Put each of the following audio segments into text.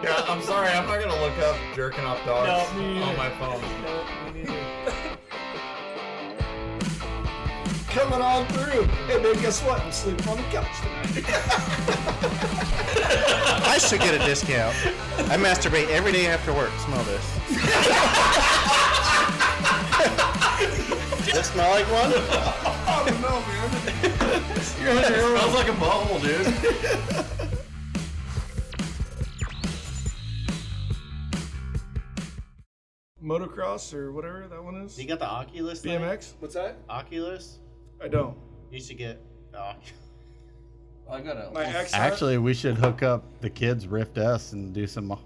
Yeah, I'm sorry. I'm not gonna look up jerking off dogs on my phone. No, me neither. Coming on through. Hey, babe, guess what? I'm sleeping on the couch tonight. I should get a discount. I masturbate every day after work. Smell this. Does it smell like one? I don't know, man. It smells like a bubble, dude. Motocross or whatever that one is. You got the Oculus thing? BMX? What's that? Oculus? I don't. You should get I got a. My ex. Actually, we should hook up the kids Rift S and do some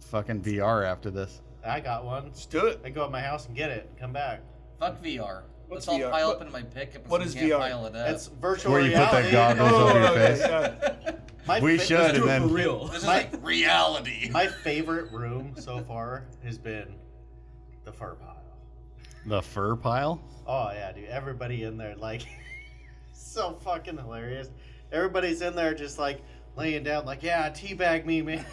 fucking VR after this. I got one. Let's do it. I go at my house and get it and come back. Fuck VR. What's Let's all VR? pile up into my pickup. What so is we can't VR? Pile it up. It's virtual Where you put reality. the goggles over your okay, face. yeah. We should, and then real. This is like reality. My favorite room so far has been the fur pile. the fur pile. Oh yeah, dude. Everybody in there, like, so fucking hilarious. Everybody's in there just like laying down, like, yeah, teabag me, man.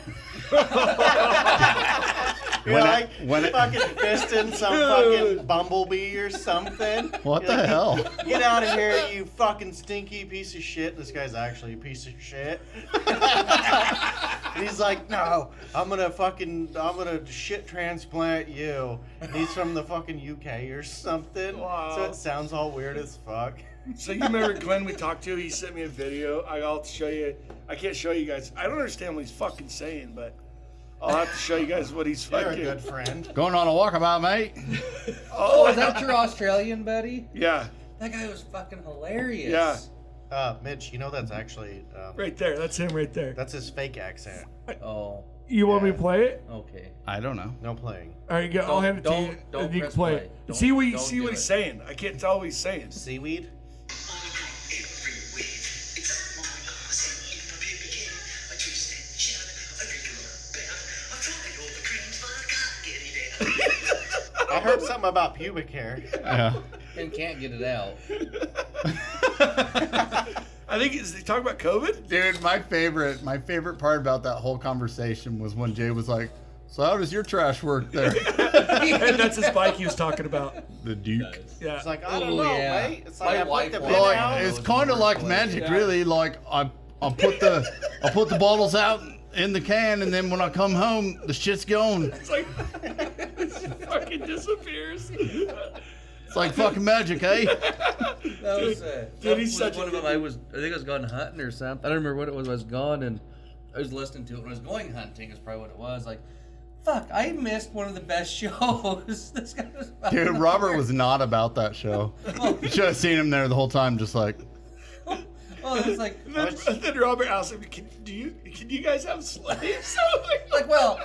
You're like fucking fisting some fucking bumblebee or something. What You're the like, hell? Get out of here, you fucking stinky piece of shit. This guy's actually a piece of shit. And he's like, no, I'm gonna shit transplant you. And he's from the fucking UK or something. Wow. So it sounds all weird as fuck. So you remember Glenn we talked to? He sent me a video. I'll show you. I can't show you guys. I don't understand what he's fucking saying, but I'll have to show you guys what he's You're a fucking. good friend. Going on a walkabout, mate. Oh, is that your Australian buddy? Yeah, That guy was fucking hilarious. Yeah. Mitch, you know that's actually right there. That's him right there. that's his fake accent. Oh, You want me Yeah. to play it? okay. I don't know. No playing. All right, I'll hand it to you. Don't and you can press play play. it. Don't- See what don't see do what it. he's saying. I can't tell what he's saying. Seaweed? I heard something about pubic hair. Yeah. And can't get it out. I think they talk about COVID. Dude, my favorite part about that whole conversation was when Jay was like, "So how does your trash work there?" And that's his bike he was talking about. The Duke. Yeah. It's like, I don't Oh, know, yeah. mate. It's My like I wife put the wants bin to out. know. It's kind of like magic, really. Like I put the bottles out in the can, and then when I come home, the shit's gone. It's like it fucking disappears. It's like fucking magic, eh? That was, Dude, he's that such was a one of them. I think I was going hunting or something. I don't remember what it was. I was gone and I was listening to it when I was going hunting. Is probably what it was. Like, fuck, I missed one of the best shows. This guy was. Dude, Robert was not about that show. You should have seen him there the whole time, just like. Oh, it's like, Then Robert asked him, "Can you guys have slaves?" like, well,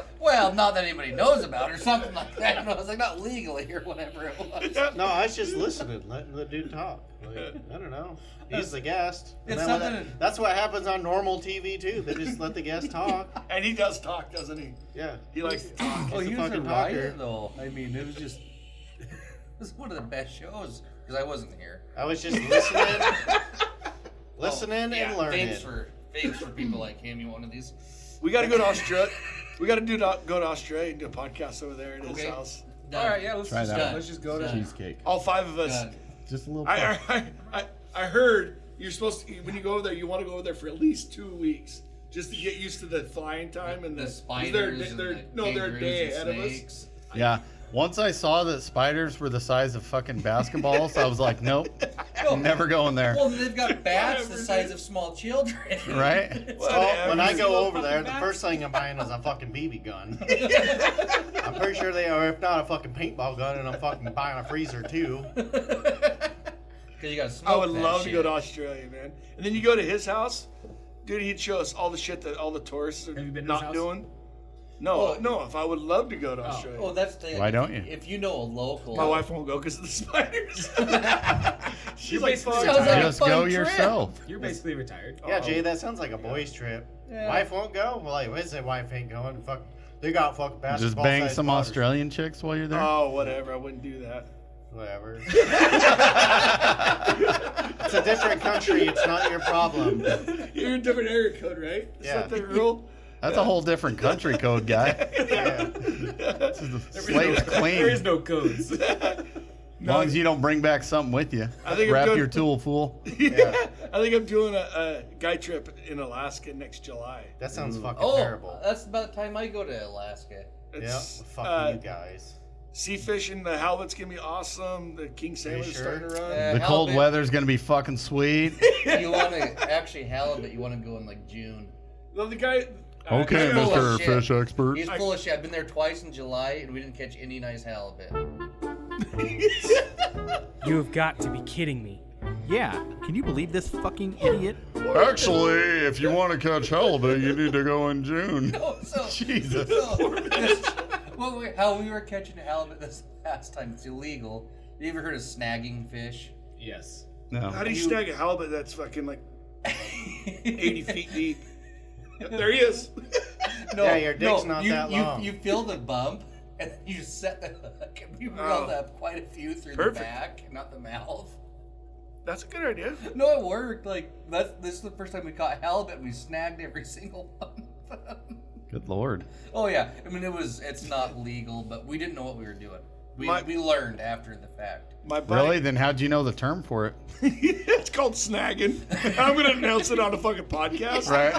not that anybody knows about it or something like that. You know, it's like not legally or whatever it was. No, I was just listening, letting the dude talk. Like, I don't know. He's the guest. And It's then something- that's what happens on normal TV too. They just let the guest talk. And he does talk, doesn't he? Yeah. He likes to talk. Oh, He's a he was a fucking riot talker. though. I mean, it was just. It was one of the best shows because I wasn't here. I was just listening and learning. Thanks for people like him. You one of these? We got to go to Australia. We got to go to Australia and do a podcast over there at his Okay. house. Done. All right, yeah, let's Try just that. go. Let's just go to. Cheesecake. All five of us. Done. Just a little. I heard you're supposed to, when you go over there, you want to go over there for at least 2 weeks just to get used to the flying time and The spiders. They're and they're a kangaroos day and ahead of us. snakes. Yeah. Once I saw that spiders were the size of fucking basketballs, I was like, nope, never going there. Well, they've got bats the Whatever, size dude. of small children. Right? Well, when I Whatever. go over there, the first thing I'm buying is a fucking BB gun. I'm pretty sure they are, if not a fucking paintball gun, and I'm fucking buying a freezer too. Because you got to smoke I would that love to shit. go to Australia, man. And then you go to his house, dude. He'd show us all the shit that all the tourists are Have you been to not his house? doing. No, Oh. no. If I would love to go to Australia, Oh, that's the thing. Why don't you? If you know a local. my wife won't go because of the spiders. She's like, basically fuck Sounds like that. a Just fun go trip. yourself. You're basically retired. Yeah, Jay, that sounds like a boys' trip. Yeah. Wife won't go? Well, like, what's that wife ain't going? Fuck, they got fucking basketball. Just bang sized some waters. Australian chicks while you're there. Oh, whatever. I wouldn't do that. Whatever. It's a different country. It's not your problem. You're a different area code, right? Is Yeah. that the rule? That's a whole different country code, guy. This is the slate's clean. There is no codes. As long as you don't bring back something with you. I think I'm Wrap doing- your tool, fool. Yeah. I think I'm doing a guy trip in Alaska next July. That sounds fucking Oh, terrible. that's about the time I go to Alaska. Yeah, It's, fuck you guys. sea fishing, the halibut's gonna be awesome. The king salmon's sure? starting to run. The cold Halibut, weather's going to be fucking sweet. You want to actually halibut? You want to go in like June. Well, the guy. Okay, He's full Mr. of shit. Fish Expert. He's full of shit. I've been there twice in July, and we didn't catch any nice halibut. You have got to be kidding me. Yeah, can you believe this fucking idiot? Actually, if you want to catch halibut, you need to go in June. Oh, so Jesus. How we were catching halibut this last time? It's illegal. You ever heard of snagging fish? Yes. No. How do you snag a halibut that's fucking like 80 feet deep? There he is. No, Yeah, your dick's no, not you, that long. You feel the bump, and you set the hook, and we rolled up quite a few through Perfect. the back, not the mouth. That's a good idea. No, it worked. Like this is the first time we caught halibut, and we snagged every single one of them. Good Lord. Oh yeah, I mean it's not legal, but we didn't know what we were doing. We learned after the fact. My buddy, Really? Then how'd you know the term for it? it's called snagging. I'm gonna announce it on a fucking podcast. Right?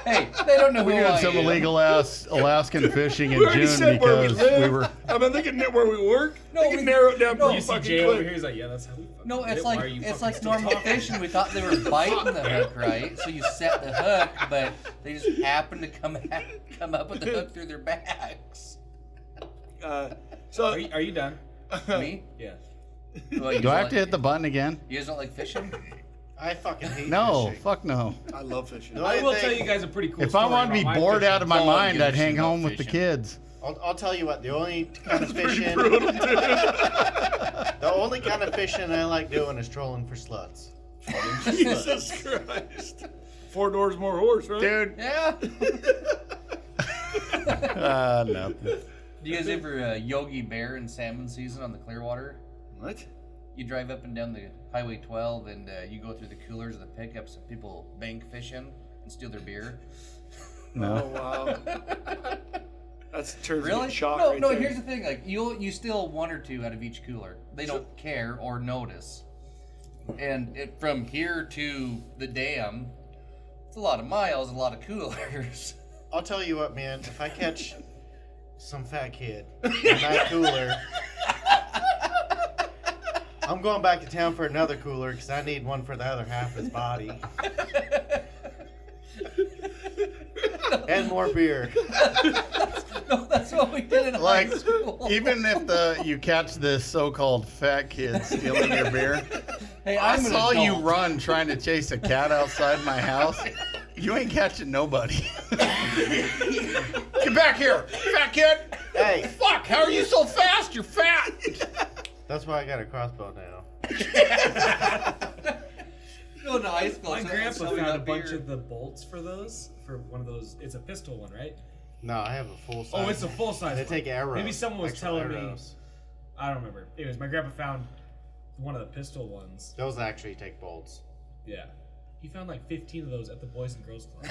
Hey, they don't know who We I did some am. illegal ass Alaskan fishing in We already June said where we because live. we were. I've been thinking where we work. No, we can we- narrow it down no, pretty You see fucking Jay over quick. here, he's like, yeah, that's how we fucking No, did it's it. Why like are you it's fucking like still normal talking? fishing. We thought they were biting the hook, right? So you set the hook, but they just happened to come up with the hook through their backs. So Are you done? Me? Yeah. Well, you Do I guys have to hit the button again? You guys don't like fishing? I fucking hate No, fishing. fuck no. I love fishing. The I only will thing- tell you guys a pretty cool If I story wanted to be about my bored fishing. out of my Oh, mind, give a I'd hang shit about home with the fishing. kids. I'll tell you what, the only kind of fishing the only kind of fishing I like doing is trolling for sluts. Jesus Christ. 4 doors, more horse, right? Dude. Yeah. Nothing. Do you guys ever Yogi Bear in salmon season on the Clearwater? What? You drive up and down the Highway 12, and you go through the coolers of the pickups, and people bank fishing and steal their beer. Oh, No. wow. That's turns me Really? shock No, right no. there. Here's the thing: like you steal 1 or 2 out of each cooler. They don't care or notice. And from here to the dam, it's a lot of miles, a lot of coolers. I'll tell you what, man, if I catch some fat kid in that cooler, I'm going back to town for another cooler because I need one for the other half of his body. And more beer. No, that's what we did in Like, high school. even if you catch this so-called fat kid stealing your beer, Hey, I I'm an saw you adult. run trying to chase a cat outside my house. You ain't catching nobody. Get back here, fat kid! Hey, Fuck! How are you so fast? You're fat. that's why I got a crossbow now. Going to high school. My so- grandpa so we found a got bunch beer. of the bolts for those. For one of those, it's a pistol one, right? No, I have a full size. Oh, it's a full size. They one. take arrows. Maybe someone was actual telling me. arrows. I don't remember. Anyways, my grandpa found one of the pistol ones. Those actually take bolts. Yeah. He found like 15 of those at the Boys and Girls Club.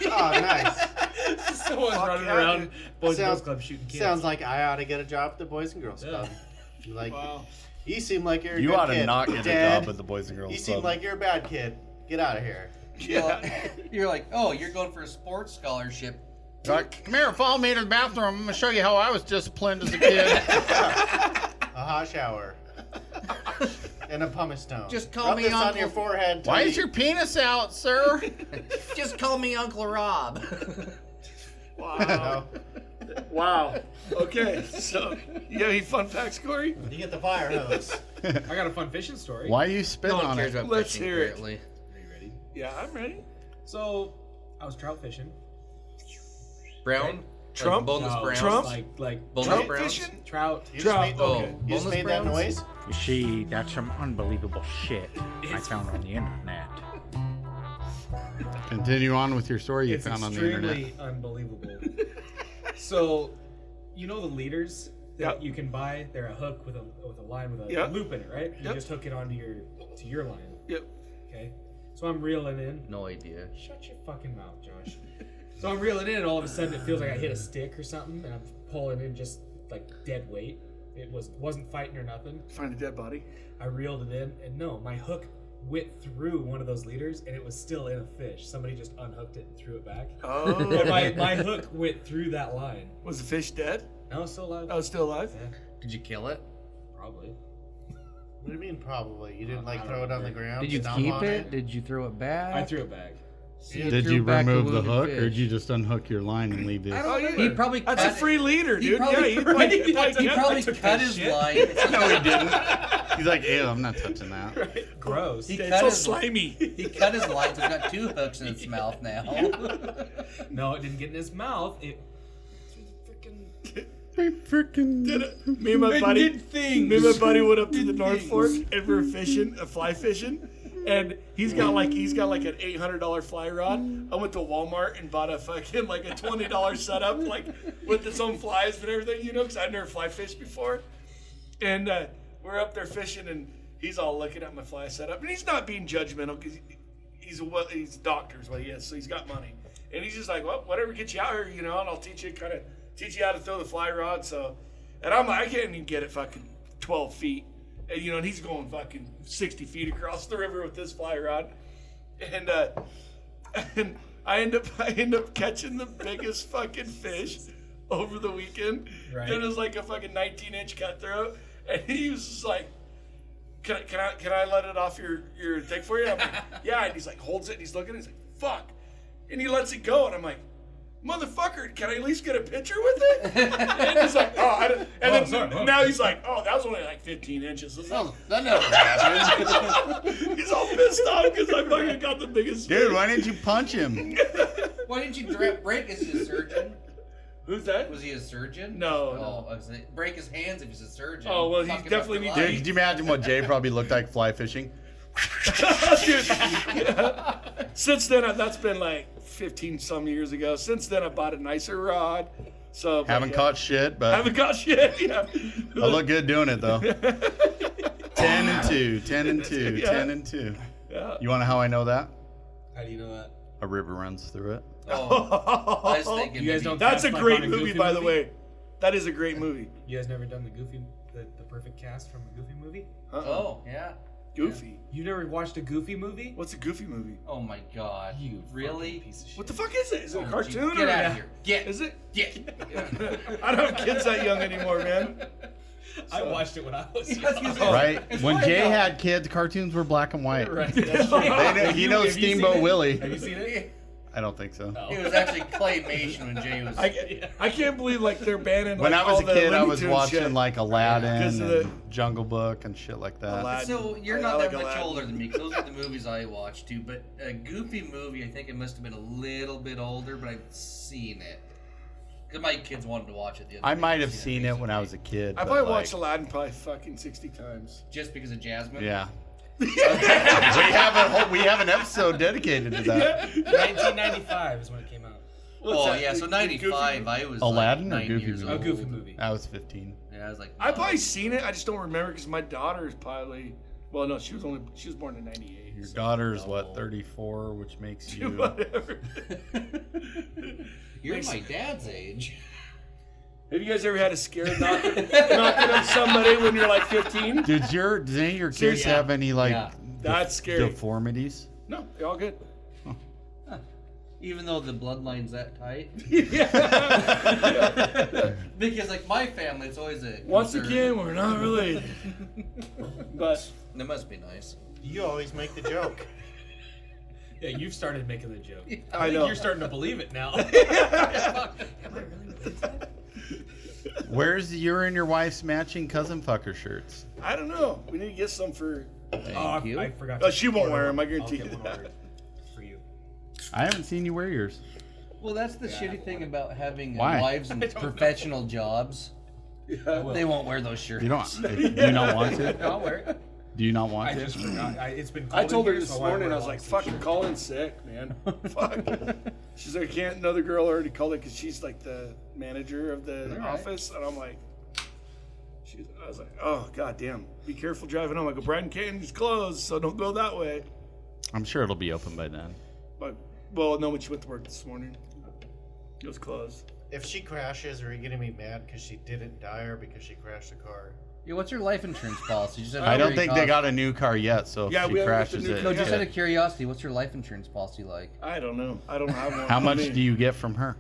Oh, nice. Someone's Fuck running yeah, around dude. Boys and Girls Sounds- Club shooting kids. Sounds like I ought to get a job at the Boys and Girls Yeah. Club. Like, Wow. you seem like you're a You good ought to kid. not get Dad, a job at the Boys and Girls You Club. seem like you're a bad kid. Get out of here. You're like, oh, you're going for a sports scholarship. Like, come here, follow me to the bathroom. I'm gonna show you how I was disciplined as a kid. A hot shower. And a pumice stone. Just call Rub me this on Uncle- your forehead. Why till is you- your penis out, sir? Just call me Uncle Rob. Wow. Wow. Okay, so you got any fun facts, Corey? You get the fire hose. I got a fun fishing story. Why you spit No one on cares it? about Let's fishing, hear it. apparently. Are you ready? Yeah, I'm ready. So, I was trout fishing. Brown? Trump? Boneless No, browns? Trump? Like Boneless Trout browns? fishing? trout. You Trout, just made, okay. you just Boneless made that browns? noise? You see, that's some unbelievable shit I found on the internet. Continue on with your story you It's found on the internet. extremely unbelievable. So, you know the leaders that Yep. you can buy? They're a hook with a line with a Yep. loop in it, right? You Yep. just hook it onto your line. Yep. Okay. So I'm reeling in. No idea. Shut your fucking mouth, Josh. So I'm reeling in, and all of a sudden it feels like I hit a stick or something, and I'm pulling in just like dead weight. It wasn't fighting or nothing. Find a dead body. I reeled it in, and no, my hook went through one of those leaders, and it was still in a fish. Somebody just unhooked it and threw it back. Oh. And my hook went through that line. Was the fish dead? No, it's still alive. Oh, it's still alive? Yeah, Did you kill it? probably. What do you mean probably? You didn't like I throw don't it on the remember. ground? Did you stomp keep on it? Did you throw it back? I threw it back. Did threw you back the remove the wounded hook, or fish. did you just unhook your line and leave this? I don't He probably That's cut a free leader, He dude. probably, Yeah, right? he he probably took cut that his shit. line. No, he didn't. He's like, ew, I'm not touching that. Gross. He It's cut so his slimy. He cut his line, so he's got 2 hooks in his mouth now. No, it didn't get in his mouth. It Me and my buddy, went up to the North Fork and we were fishing, fly fishing, and he's got like an $800 fly rod. I went to Walmart and bought a fucking like a $20 setup, like with its own flies and everything, you know, because I'd never fly fished before. And we're up there fishing, and he's all looking at my fly setup, and he's not being judgmental because he's a doctor is what he is, so he's got money, and he's just like, well, whatever gets you out here, you know, and I'll teach you how to throw the fly rod. So, and I'm like, I can't even get it fucking 12 feet. And, you know, and he's going fucking 60 feet across the river with this fly rod. And I end up catching the biggest fucking fish over the weekend. Right. It was like a fucking 19-inch cutthroat. And he was just like, can I let it off your thing for you? I'm like, yeah. And he's like, holds it, and he's looking, and he's like, fuck. And he lets it go, and I'm like, motherfucker, can I at least get a picture with it? And he's like, oh, I don't. And then sorry. now he's like, oh, that was only like 15 inches. That never happened. He's all pissed off because I fucking got the biggest Dude, fish. why didn't you punch him? Why didn't you break? Is he a surgeon? Who's that? Was he a surgeon? No, Oh, no. I was like, break his hands if he's a surgeon. Oh, well, he Fuck him definitely up for needs- Dude, life. could you imagine what Jay probably looked like fly fishing? Dude, yeah. Since then, that's been like 15 some years ago. Since then, I bought a nicer rod. So but Haven't yeah. caught shit, but Haven't caught shit. Yeah. I look good doing it though. 10 and 2, 10 and 2, Yeah. 10 and 2. Yeah. You want to know how I know that? How do you know that? A river runs through it. Oh, I was thinking. You guys maybe- don't- That's a Cast like great on a movie, Goofy by the movie? way. That is a great movie. You guys never done the perfect cast from a Goofy movie? Oh, yeah. Goofy. You never watched a Goofy movie? What's a Goofy movie? Oh my God. You really? fucking piece of shit. What the fuck is it? Is it a Oh, cartoon? Get or out of here. Get. Is it? Get. I don't have kids that young anymore, man. I watched it when I was young. Right? When Jay had kids, cartoons were black and white. Right. That's true. He knows Have you seen Steamboat it? Willie. Have you seen it? I don't think so. Oh. It was actually claymation when Jay was. I can't believe like they're banning. When like, I was all a the kid, I Looney was Tunes watching shit. like Aladdin 'Cause of and the- Jungle Book and shit like that. Aladdin. So you're I not like that much Aladdin. older than me, 'cause those are the movies I watched too. But a Goofy movie, I think it must have been a little bit older, but I've seen it. Cause my kids wanted to watch it the other I day. might have seen it when I was a kid. I but, probably like, watched Aladdin probably fucking 60 times. just because of Jasmine. Yeah. we have an episode dedicated to that. 1995 is when it came out. What's Oh that? yeah, so The '95. Goofy- I was Aladdin or like 9 Goofy years movie? old. A Goofy movie. I was 15. Yeah, I was like. I probably seen it. I just don't remember because my daughter is probably. Well, no, she was born in '98. Your so- daughter's what, 34, which makes you. Whatever. You're my dad's age. Have you guys ever had a scare knocking up somebody when you're like 15? Did any of your kids Seriously? have any like Yeah. That's scary. deformities? No, they're all good. Even though the bloodline's that tight. Yeah. Because like my family, it's always a. Once concern. again, we're not related. But That must be nice. You always make the joke. Yeah, you've started making the joke. I think know. you're starting to believe it now. Where's your and your wife's matching cousin fucker shirts? I don't know. We need to get some for. Thank you. I forgot. Oh, she won't order wear 'em, I one. guarantee I'll you get one that. ordered for you. I haven't seen you wear yours. Well, that's the shitty thing about having Why? wives in professional jobs. Yeah. They won't wear those shirts. You don't. Do you not want to? I'll wear it. Do you not want I to? just forgot. It's been. I cold told in her here, this so morning, wear I was a like, long fucking sleeve call in sick, man. Fuck. She's like, can't another girl already called it because she's like the manager of the All right. office. And I'm like, I was like, oh, goddamn. Be careful driving home. I go, Brighton Canyon's closed, so don't go that way. I'm sure it'll be open by then. But, well, no, when she went to work this morning. It was close. If she crashes, are you gonna be mad because she didn't die or because she crashed a car? Yeah, what's your life insurance policy? Just I don't think they got a new car yet, so if Yeah, she we haven't got the crashes new it. car. No, just Yeah. out of curiosity, what's your life insurance policy like? I don't know. I don't have one. How much I mean, do you get from her?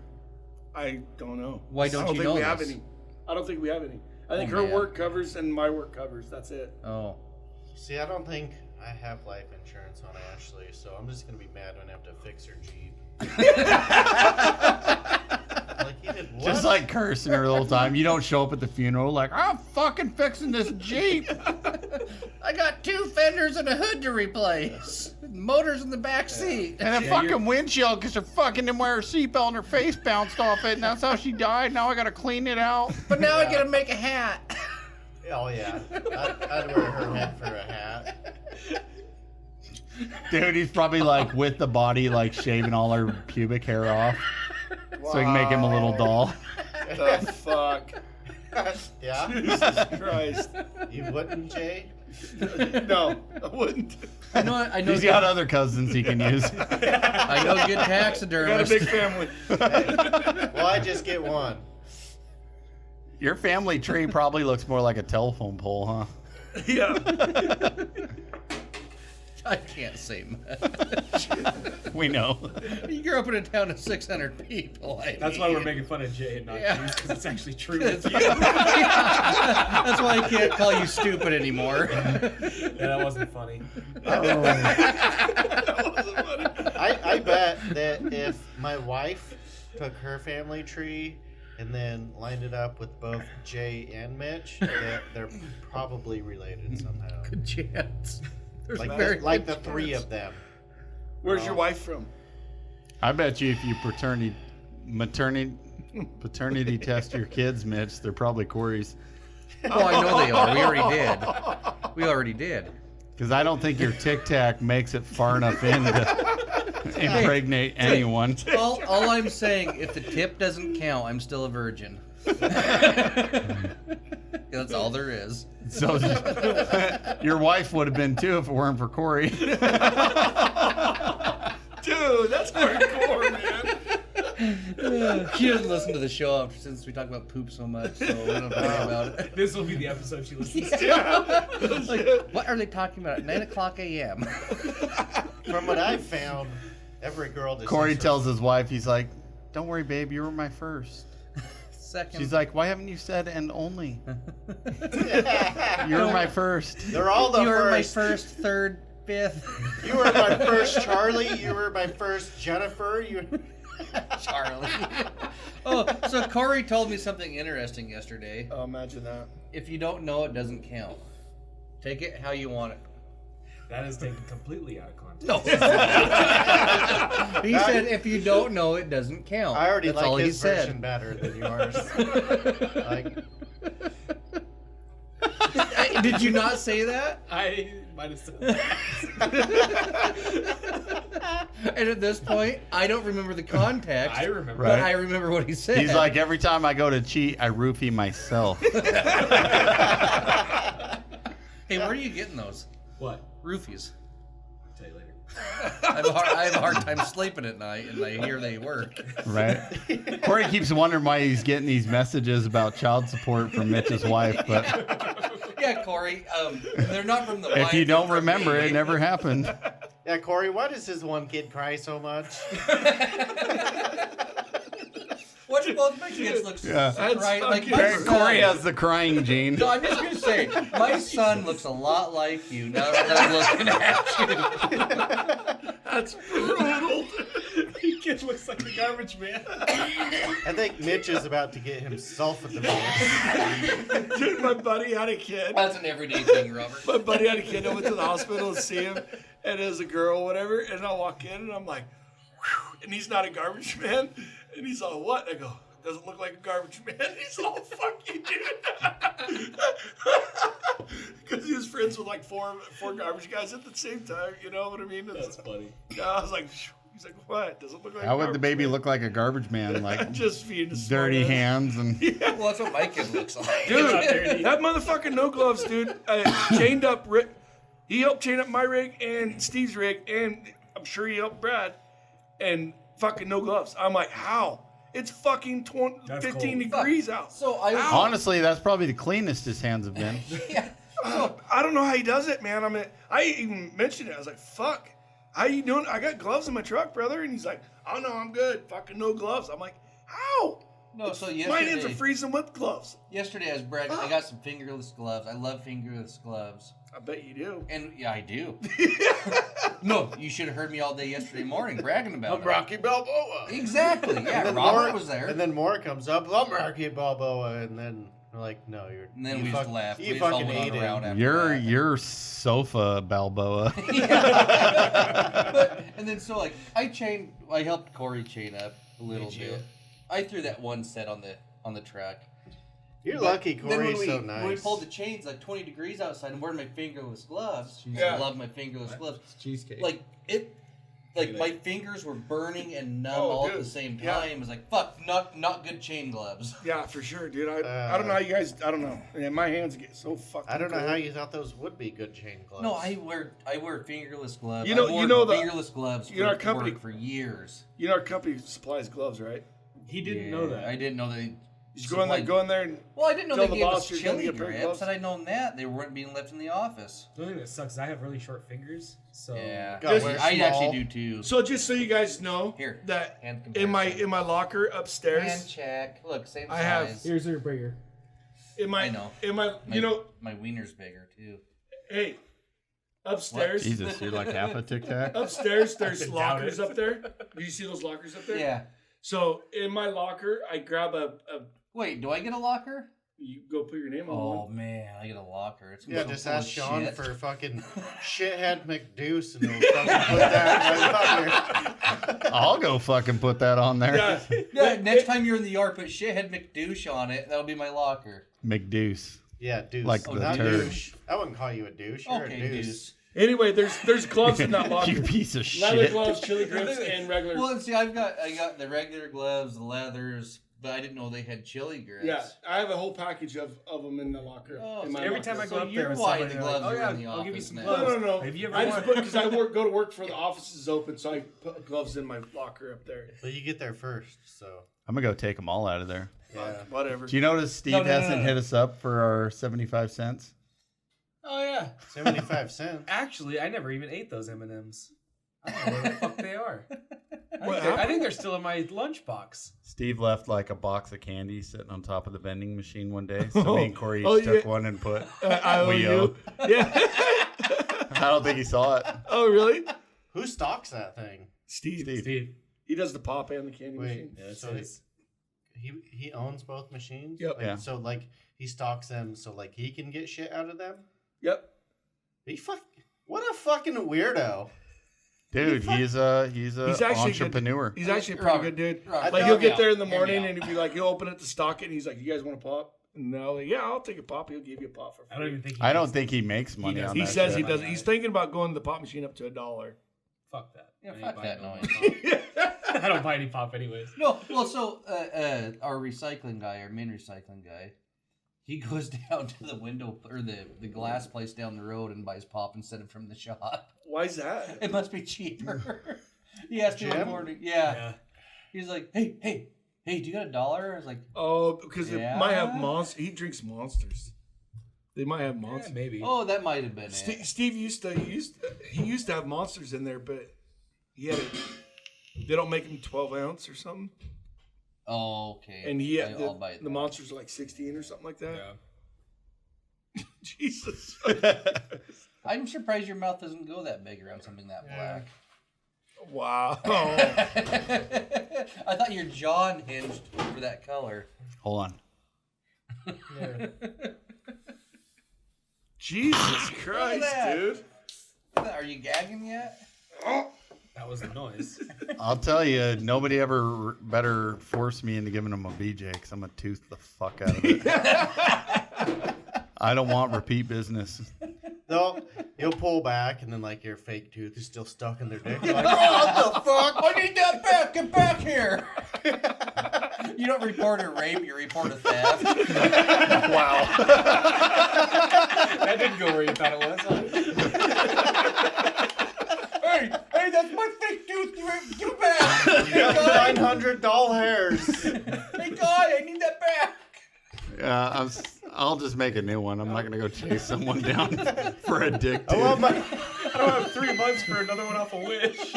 I don't know. Why I don't don't you think know we have this? any. I don't think we have any. I think Oh, her man. work covers and my work covers. That's it. Oh. See, I don't think I have life insurance on Ashley, so I'm just gonna be mad when I have to fix her Jeep. Like, you did what? Just like cursing her the whole time. You don't show up at the funeral like, I'm fucking fixing this Jeep. I got 2 fenders and a hood to replace. Motors in the back seat. And a fucking windshield because her fucking didn't wear her seatbelt and her face bounced off it. And that's how she died. Now I got to clean it out. But now I gotta make a hat. Oh yeah, I'd wear her head for a hat. Dude, he's probably like with the body, like shaving all her pubic hair off. So we can make him a little doll. The fuck? Yeah, Jesus Christ. you wouldn't, Jay? No, I wouldn't. I know. He's got other cousins he can use. I know good I got a taxidermist. big family. Well, I just get one. Your family tree probably looks more like a telephone pole, huh? Yeah. I can't say much. We know. You grew up in a town of 600 people. That's why we're making fun of Jay and not Yeah. you, because it's actually true. That's With you. That's why I can't call you stupid anymore. Yeah, that wasn't funny. I bet that if my wife took her family tree and then lined it up with both Jay and Mitch, that they're probably related somehow. Good chance. There's Like, very like the good three chance. of them. Where's your wife from? I bet you if you paternity test your kids, Mitch, they're probably Corey's. Oh, I know they are. We already did. We already did. Because I don't think your Tic Tac makes it far enough in to impregnate anyone. All I'm saying, if the tip doesn't count, I'm still a virgin. That's all there is. So your wife would have been too if it weren't for Corey. Dude, that's hardcore, man. She doesn't listen to the show since we talk about poop so much, so we don't worry about it. This will be the episode she listens to. Like, what are they talking about at 9 o'clock a.m.? From what I've found, every girl just Corey says- tells his wife, he's like, "Don't worry, babe, you were my first." Second. She's like, "Why haven't you said and only? You're my first." They're all the you were my first. first, third, fifth. You were my first Charlie. You were my first Jennifer. You. Charlie. Oh, so Corey told me something interesting yesterday. Oh, imagine that. If you don't know, it doesn't count. Take it how you want it. That is taken completely out of context. No. He said, if you don't know, it doesn't count. I already That's all like he his said. version better than yours. Like, Did you not say that? I might have said that. And at this point, I don't remember the context. I remember. But Right. I remember what he said. He's like, every time I go to cheat, I roofie myself. hey, where are you getting those? What? Roofies. I'll tell you later. I have a hard time sleeping at night, and I hear they work. Right? Corey keeps wondering why he's getting these messages about child support from Mitch's wife, but Yeah, Corey. They're not from the wife. if you don't they're from remember, me. it never happened. yeah, Corey, why does this one kid cry so much? Why do both my kids look so Yeah. right? Like my fucking- son. Corey has the crying gene. No, I'm just gonna say, my son looks a lot like you now that I'm looking at you. That's brutal. Your kid looks like the garbage man. I think Mitch is about to get himself a divorce. Dude, my buddy had a kid. That's an everyday thing, Robert. My buddy had a kid. I went to the hospital to see him, and it was a girl, whatever. And I walk in, and I'm like, whew, and he's not a garbage man. And he's all, what? I go, doesn't look like a garbage man. He's all, fuck you, dude. Because he was friends with like four garbage guys at the same time. You know what I mean? That's funny. Yeah, I was like, phew. He's like, what? Doesn't look like How a would the garbage baby man. look like a garbage man? Like Just being a dirty smartass. hands and Well, that's what my kid looks like. Dude, that motherfucker no gloves, dude. Chained up Rick. He helped chain up my rig and Steve's rig, and I'm sure he helped Brad. And fucking no gloves. I'm like, how? It's fucking 15 degrees out. So I was, Honestly, that's probably the cleanest his hands have been. yeah. I don't know how he does it, man. I mean, I even mentioned it. I was like, fuck. How you doing? I got gloves in my truck, brother. And he's like, oh, no, I'm good. Fucking no gloves. I'm like, how? No, so My hands are yesterday, freezing with gloves. yesterday I was bragging. I got some fingerless gloves. I love fingerless gloves. I bet you do. And yeah, I do. No, you should have heard me all day yesterday morning bragging about it. Rocky Balboa. Exactly. Yeah, then Robert more, was there. And then more comes up. I'm Rocky Balboa, and then we're like, no, you're. And then you we just laughed. You We just all fucking went on ate a round it. after that. You're sofa Balboa. But, and then so like I helped Corey chain up a little bit. I threw that one set on the truck. You're But lucky then Corey's so nice. When we pulled the chains, like 20 degrees outside, and wearing my fingerless gloves. Yeah. I love my fingerless gloves. Cheesecake. Like it, like my fingers were burning and numb Oh, all at dude. the same Yeah. time. It was like fuck, not good chain gloves. Yeah, for sure, dude. I don't know how you guys. I don't know. Man, my hands get so fucking. I don't know cold. how you thought those would be good chain gloves. No, I wear fingerless gloves. You know- I wore you know the- fingerless gloves. you know our for company- work for years. You know our company supplies gloves, right? He didn't know that. I didn't know that. Just go in there and. Well, I didn't know Tell they the gave boss us you're gonna chili get pair of grips. gloves. Had I known that, they weren't being left in the office. The only thing that sucks is I have really short fingers, so Yeah, Gotta wear I small. actually do too. So just so you guys know Here, that hand in my comparison. locker upstairs, Hand check. Look, same I size. have- here's your bigger. I know. My wiener's bigger too. hey, upstairs, Jesus, you're like half a Tic Tac. upstairs, there's doubt lockers it. up there. Do you see those lockers up there? Yeah. So in my locker, I grab a Wait, do I get a locker? you go put your name on Oh one. man, I get a locker. It's Yeah, so just full of ask Sean shit. for fucking shithead McDeuce, and he'll fucking put that right up there. I'll go fucking put that on there. Yeah, Yeah, next time you're in the yard, put shithead McDouche on it. That'll be my locker. McDeuce. Yeah, deuce. Like the not turd. douche. I wouldn't call you a douche. You're Okay, a deuce. deuce. Anyway, there's gloves in that locker. You piece of Leather shit. gloves, chili grips, and regular. Well, see, I got the regular gloves, the leathers, but I didn't know they had chili grips. Yeah, I have a whole package of them in the locker. Oh, in so my Every locker. time I go So up you're there with why somebody, the they're like, gloves oh are yeah, in the I'll give you office some now. gloves. No. Have you ever I just worn- put because I go to work for the office is open, so I put gloves in my locker up there. But you get there first, so I'm gonna go take them all out of there. yeah. Whatever. Do you notice Steve No, no, no, hasn't no. hit us up for our 75 cents? Oh yeah. 75 cents. Actually, I never even ate those M&Ms. I don't know where the fuck they are. What I think they're still in my lunchbox. Steve left like a box of candy sitting on top of the vending machine one day. So me and Corey Oh, each took yeah. one and put I owe we you. owe. Yeah. I don't think he saw it. Oh really? Who stocks that thing? Steve. Steve. He does the pop and the candy Wait, machine. Yeah, it's so his. he owns both machines? Yep. Like, Yeah. So like he stocks them so like he can get shit out of them? Yep. What a fucking weirdo. Dude, he's a He's actually a good- entrepreneur. He's actually a pretty Robert, good dude. Robert, Like hear he'll me get there in the out, hear me morning out. and he'll be like, he'll open it to stock it, and he's like, "You guys want a pop?" And they'll like, "Yeah, I'll take a pop." He'll give you a pop for free. I don't even think. I don't think he makes money does. on He that says shit. he doesn't. He's thinking about going to the pop machine up to $1. Fuck that. Yeah, I ain't fuck buying that no noise. pop. I don't buy any pop anyways. No, well, so our recycling guy, our main recycling guy, he goes down to the window or the glass place down the road and buys pop instead of from the shop. Why's that? It must be cheaper. He asked me one Jim? morning. Yeah. He's like, hey, do you got $1? I was like, Oh, because it Yeah. might have monster. He drinks monsters. They might have Yeah, monsters. maybe. oh, that might have been Steve, it. Steve used to have monsters in there, but he had it. They don't make them 12 ounce or something, Oh, okay. and he had I'll buy the that. monsters are like 16 or something like that. Yeah. Jesus. I'm surprised your mouth doesn't go that big around something that black. Wow. I thought your jaw hinged for that color. Hold on. Jesus Christ, that. dude. Are you gagging yet? That was the noise. I'll tell you, nobody ever better force me into giving him a BJ because I'm going to tooth the fuck out of it. I don't want repeat business. You'll pull back, and then like your fake tooth is still stuck in their dick. You're like, what the fuck? I need that back! Get back here! You don't report a rape, you report a theft. Wow. That didn't go where you thought it was. Huh? Hey, that's my fake tooth. Give it back. You have 900 doll hairs. Hey, God, I need that back. Yeah, I'll just make a new one. I'm not gonna go chase someone down for a dick I tooth. want my. I don't have 3 months for another one off a Wish.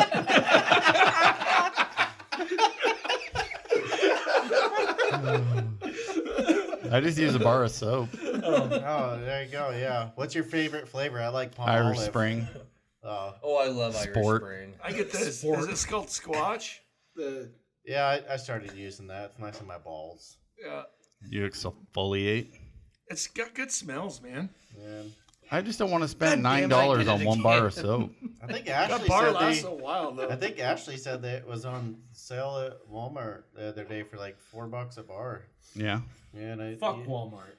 I just use a bar of soap. Oh, there you go. Yeah. What's your favorite flavor? I like palm Irish olive. Spring. Oh, I love Sport. Irish Spring. I get this. Is it called Squatch? Yeah, I started using that. It's nice on my balls. Yeah. You exfoliate. It's got good smells, man. Man. I just don't want to spend God damn, $9 I did on it one bar again. of soap. I think That Ashley bar said lasts a while, though. I think Ashley said that it was on sale at Walmart the other day for like $4 a bar. Yeah. Yeah, and Fuck Walmart.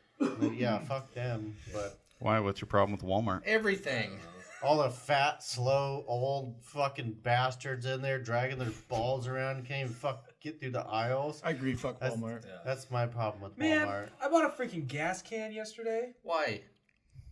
Yeah, fuck them. But Why? What's your problem with Walmart? Everything. all the fat, slow, old fucking bastards in there dragging their balls around, can't even get through the aisles. I agree. Fuck Walmart. That's my problem with Man, Walmart. I bought a freaking gas can yesterday. Why?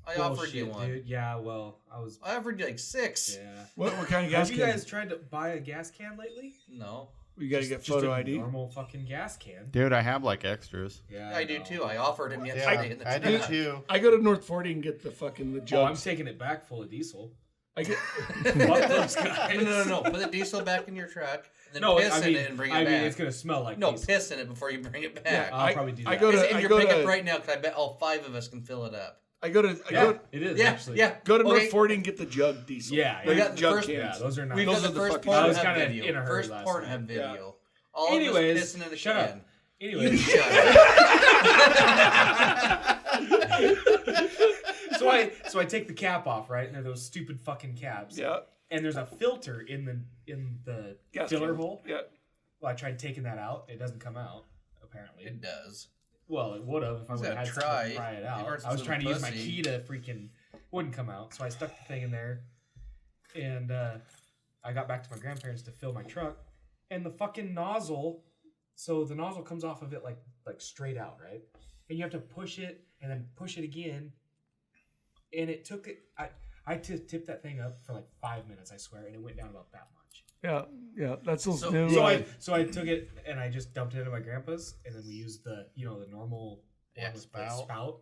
I offered you Bullshit, one. dude. Yeah, well, I was. I offered you like 6. Yeah. What kind of gas Have can? you guys tried to buy a gas can lately? No. You gotta get Just photo a ID. Normal fucking gas can. Dude, I have like extras. Yeah, I do know. too. I offered him Yeah, yesterday in the I do chat. too. I go to North 40 and get the Oh, I'm jugs. taking it back full of diesel. I get. Fuck those guys. No. Put the diesel back in your truck, and then No, piss I mean, in it and bring it I back. mean, it's gonna smell like No, diesel. piss in it before you bring it back. Yeah, I'll probably do that. I go It's to. in I your go pickup to. right now because I bet all 5 of us can fill it up. I go to. I Yeah, go. it is Yeah, actually. yeah. Go to North Okay. 40 and get the jug diesel. Yeah, Like we got the jug first- cans. Yeah, those are nice. We've Those got are the the first fucking- I Pornhub was kinda video. in a hurry First last Pornhub night. video. All of Anyways, us pissing in a shut can. up. You Anyways, shut up. so I take the cap off, right? And they're those stupid fucking caps. Yeah. And there's a filter in the Gas filler can. hole. Yeah. Well, I tried taking that out. It doesn't come out, apparently. It does. Well, it would have if I You would have gotta had something try. to try it You've out. heard I was some trying to use my pussy. key to freaking wouldn't come out, so I stuck the thing in there, and I got back to my grandparents to fill my truck, and the fucking nozzle. So the nozzle comes off of it like straight out, right? And you have to push it and then push it again, and it took it. I tipped that thing up for like 5 minutes, I swear, and it went down about that much. Yeah. That's those So- new. So I took it and I just dumped it into my grandpa's, and then we used the the normal one with the spout.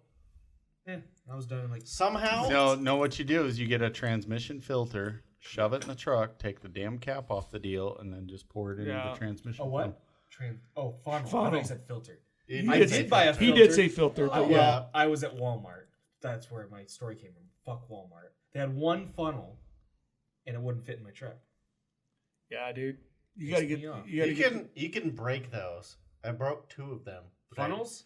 Yeah, I was done in like Somehow, No, what you do is you get a transmission filter, shove it in the truck, take the damn cap off the deal, and then just pour it into Yeah. the transmission. a what? Funnel. I thought Funnel. you said filter. He I did did say buy a filter. filter. He did say filter, but yeah. I was at Walmart. That's where my story came from. Fuck Walmart. They had one funnel, and it wouldn't fit in my truck. Yeah, dude. You gotta get. me off. You gotta get. you can break those. I broke 2 of them. But Funnels?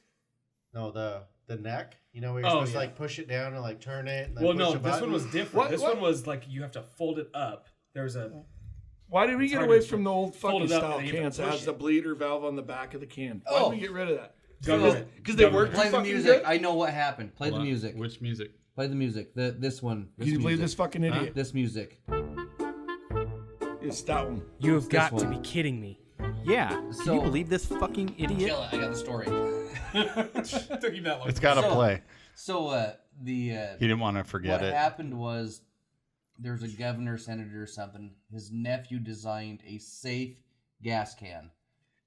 No, the neck. You know where you're Oh, supposed to yeah. like push it down and like turn it. And then Well, push no, a this button. one was different. What- This what? one was like you have to fold it up. There's a Why did we It's get hard away to from the old fold fucking it up style and then you have cans to that push has the it. bleeder valve on the back of the can? Why Oh. did we get rid of that? government. Because they Government. worked Play the fucking music. good? I know what happened. Play the Hold on. music. Which music? Play the music. This one. Can you believe this music. fucking idiot? This music. It's that one. You have This got to one. be kidding me. Yeah. Can So- you believe this fucking idiot? Kill it. I got the story. Took you that long. It's got to So- play. So He didn't want to forget what it. happened was there's a governor, senator, or something. His nephew designed a safe gas can.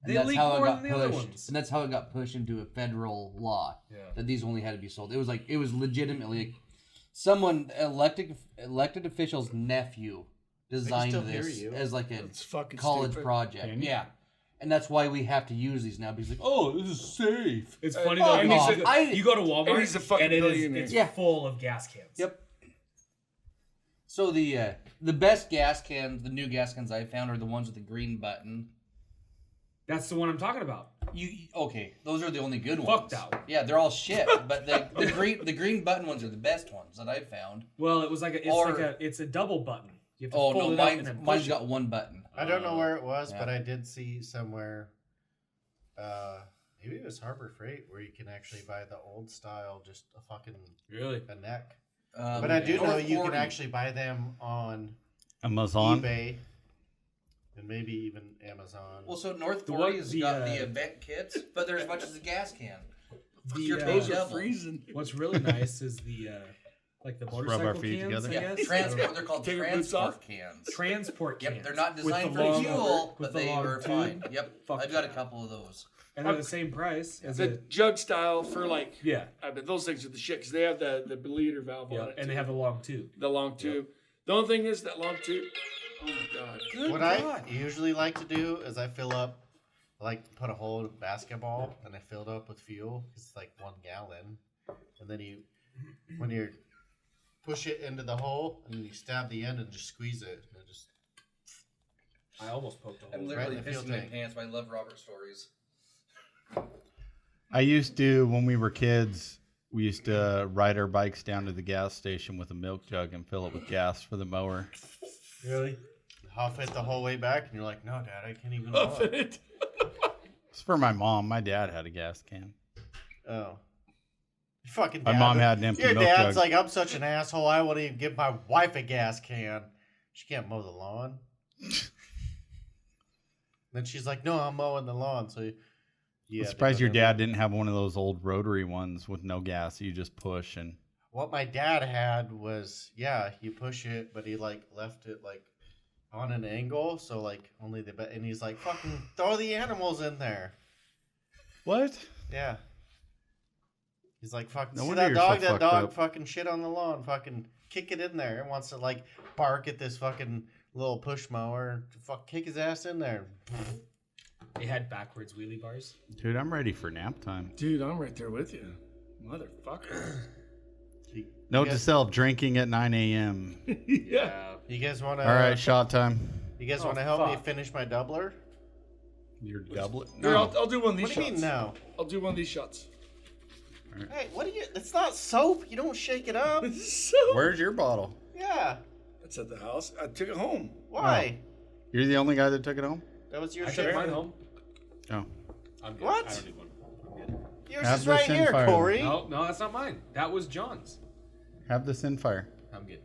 And They that's leak how it more got than the other pushed. ones. And that's how it got pushed into a federal law. Yeah. That these only had to be sold. It was legitimately like someone elected official's nephew designed still hear this you. as like a It's fucking college stupid. project. Can you? Yeah. And that's why we have to use these now because like, oh, this is safe. It's funny Oh, though. no, You go to Walmart and he's a fucking and it is billionaire. it's Yeah. full of gas cans. Yep. So the best gas cans, the new gas cans I found are the ones with the green button. That's the one I'm talking about. Okay, those are the only good Fuck ones. that one. Yeah, they're all shit. But the green button ones are the best ones that I've found. Well, it was like it's a double button. You have to Oh fold no, it up and then mine's push got it. one button. I don't know where it was, yeah. but I did see somewhere. Maybe it was Harbor Freight where you can actually buy the old style, just a fucking Really? a neck. But But I do know you can actually buy them on Amazon. eBay and maybe even Amazon. Well, so North The 40's one- got the, the event kits, but they're as much as a gas can. The, You're uh, paying Those are double. freezing. What's really nice is Like the rub our motorcycle feet cans, together? I Yeah, guess. transport. They're called Take your boots off? transport cans. Transport cans. Yep, they're not With designed the for long- fuel, with but the they long were tube. fine. Yep, Fuck I've got a yeah. couple of those. And they're the same price as The a jug style for like, yeah. I mean, those things are the shit because they have the bleeder valve on Yeah, it. and too. they have the long tube. the long tube. The only thing is that long tube. Oh my god. Good What God. I usually like to do is I fill up, I like to put a hole in a basketball and I fill it up with fuel. It's like 1 gallon. And then when you push it into the hole and you stab the end and just squeeze it. And it just, I almost poked a hole. I'm Right literally in the fuel pissing my tank. pants, but I love Robert stories. I used to, when we were kids, we used to ride our bikes down to the gas station with a milk jug and fill it with gas for the mower. Really? huff it the whole way back. And you're like, no, Dad, I can't even Huff walk. it. It's for my mom. My dad had a gas can. Oh. Your fucking My dad. mom had an empty Your milk dad's jug. like, I'm such an asshole. I wouldn't even give my wife a gas can. She can't mow the lawn. Then she's like, no, I'm mowing the lawn. So yeah. I'm surprised your dad didn't have one of those old rotary ones with no gas. You just push and. What my dad had was, yeah, you push it, but he like left it like on an angle, so like only the and he's like, fucking throw the animals in there. What? Yeah. He's like, fucking No see wonder that you're dog, so that fucked dog up. fucking shit on the lawn, fucking kick it in there. It wants to like bark at this fucking little push mower, fuck kick his ass in there. They had backwards wheelie bars. Dude, I'm ready for nap time. Dude, I'm right there with you. Motherfucker. Note Yeah. to self: drinking at 9 a.m. Yeah. You guys want to? All right, shot time. You guys Oh, want to help me fuck. finish my doubler? Your doublet? Here, No. I'll do one of these What do you shots. mean no? I'll do one of these shots. Hey, what do you? It's not soap. You don't shake it up. So, Where's your bottle? Yeah. it's at the house. I took it home. Why? You're the only guy that took it home? That was your I shit. took mine home. Oh. I'm good. What? I don't need one. I'm good. Yours Have is this right in here, fire. Corey. No, no, that's not mine. That was John's. Have this in fire. I'm good.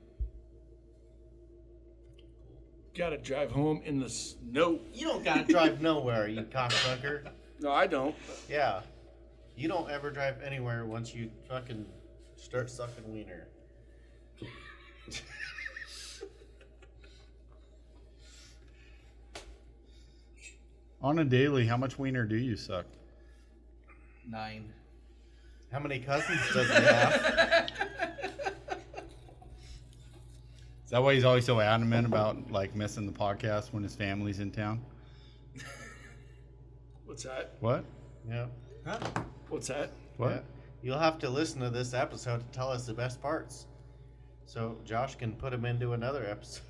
Gotta drive home in the snow. You don't gotta drive nowhere, you cocksucker. No, I don't. Yeah. You don't ever drive anywhere once you fucking start sucking wiener. On a daily, how much wiener do you suck? 9. How many cousins does he have? Is that why he's always so adamant about like missing the podcast when his family's in town? What's that? What? Yeah. What's that? What? Yeah. You'll have to listen to this episode to tell us the best parts. So Josh can put them into another episode.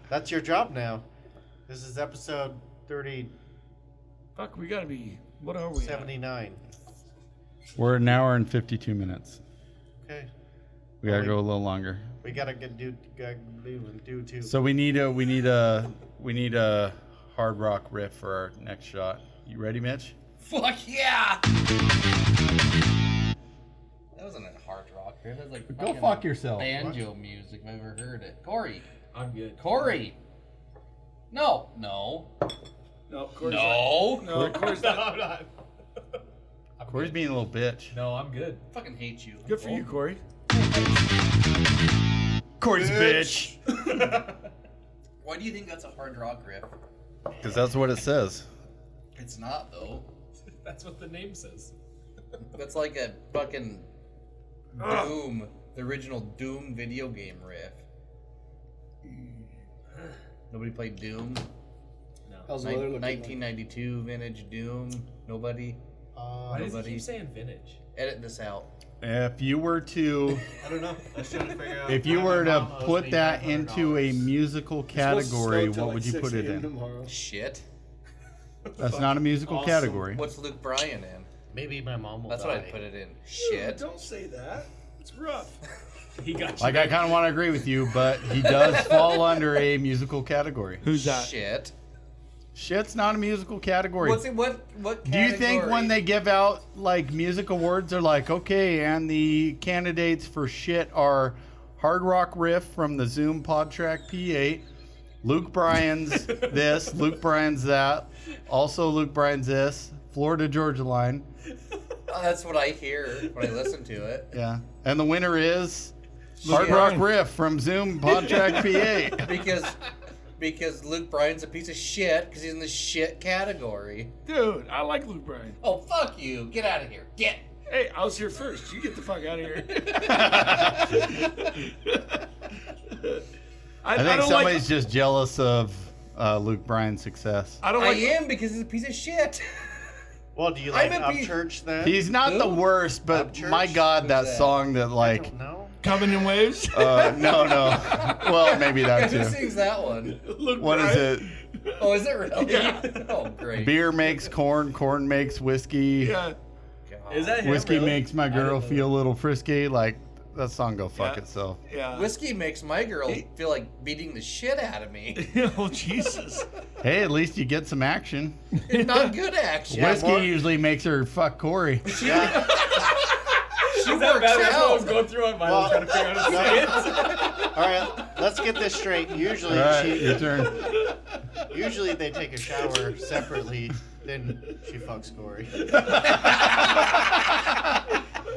That's your job now. This is episode 30, Fuck, we gotta be. What are we? at? 79. We're an hour and 52 minutes. Okay. We gotta go a little longer. We gotta do too. So we need a hard rock riff for our next shot. You ready, Mitch? Fuck yeah! That wasn't a hard rock riff. That was like Go fucking fuck yourself. banjo music if I've ever heard it. Corey. I'm good. Corey. No. No, Corey's No. Not. No, Corey's not. Corey's being a little bitch. No, I'm good. I fucking hate you. Good for you, Corey. Corey's a bitch. Why do you think that's a hard rock riff? Because that's what it says. It's not though. That's what the name says. That's like a fucking Doom, the original Doom video game riff. Nobody played Doom? No. How's the weather looking? 1992 vintage Doom? Nobody? Why does he Nobody. keep saying vintage? Edit this out. If you were to, I don't know. I was trying to figure out. if you why were my to mom owes put me that $500. into a musical It's supposed to category, snow till what like would you 6 put it a.m. in? tomorrow. Shit. That's not a musical Awesome. category. What's Luke Bryan in? Maybe my mom will That's die. what I'd put it in. Ew, Shit. don't say that. It's rough. He got you. Like I kind of want to agree with you, but he does fall under a musical category. Who's that? Shit. Shit's not a musical category. What's it? What Do you think category? when they give out like music awards, they're like, okay, and the candidates for shit are Hard Rock Riff from the Zoom PodTrack P8, Luke Bryan's this, Luke Bryan's that, also Luke Bryan's this, Florida Georgia Line, That's what I hear when I listen to it. Yeah. And the winner is Hard Rock Riff from Zoom Podtrack PA. Because Luke Bryan's a piece of shit because he's in the shit category. Dude, I like Luke Bryan. Oh, fuck you. Get out of here. Get. Hey, I was here first. You get the fuck out of here. I think somebody's just jealous of Luke Bryan's success. I am because he's a piece of shit. Well, do you like Upchurch then? He's not the worst, but my God, that song that like. Coming in Waves? No. Well, maybe that too. Who sings that one? What is it? Oh, is it really? Yeah. Oh, great. Beer makes corn, corn makes whiskey. Yeah. Is that him, Whiskey really? makes my girl feel a little frisky. Like, that song go fuck itself. Yeah. Whiskey makes my girl feel like beating the shit out of me. Oh, Jesus. Hey, at least you get some action. It's not good action. Whiskey usually makes her fuck Corey. She That works bad, that's what I was out. going through on mine. I was trying to figure out how to say it. All right, let's get this straight. Usually, All right, your turn. usually they take a shower separately, then she fucks Corey.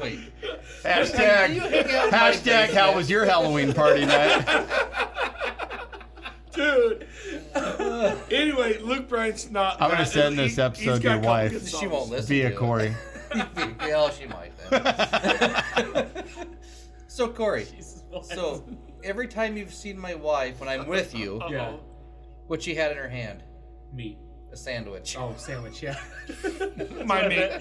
Wait. Hashtag how was your Halloween party night? Dude. Anyway, Luke Bryan's not. I'm going to send this episode to your wife She won't listen via to Corey. Yeah, she might then. So, Corey, so every time you've seen my wife when I'm with you, Yeah. what she had in her hand? Meat. A sandwich. Oh, sandwich, yeah. My mate.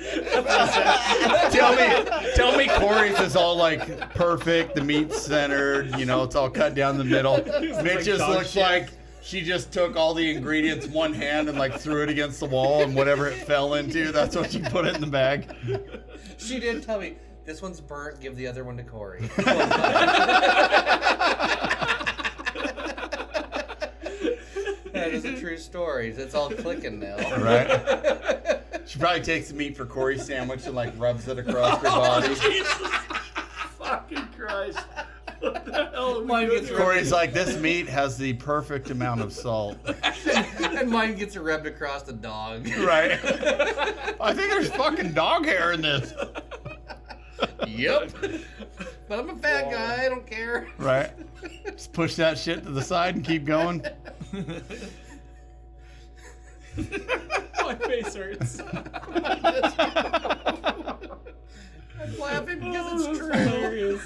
Tell me Corey's is all like perfect, the meat's centered, you know, it's all cut down the middle. It just looks like she just took all the ingredients in one hand and like threw it against the wall, and whatever it fell into, that's what she put it in the bag. She did tell me, this one's burnt, give the other one to Corey. That is a true story. It's all clicking now. Right? She probably takes the meat for Corey's sandwich and like rubs it across her body. Jesus fucking Christ. What the hell? Mine gets Corey's like, this meat has the perfect amount of salt. and mine gets rubbed across the dog. Right? I think there's fucking dog hair in this. Yep. But I'm a fat guy. I don't care. Right? Just push that shit to the side and keep going. My face hurts. I'm laughing because it's true. Hilarious.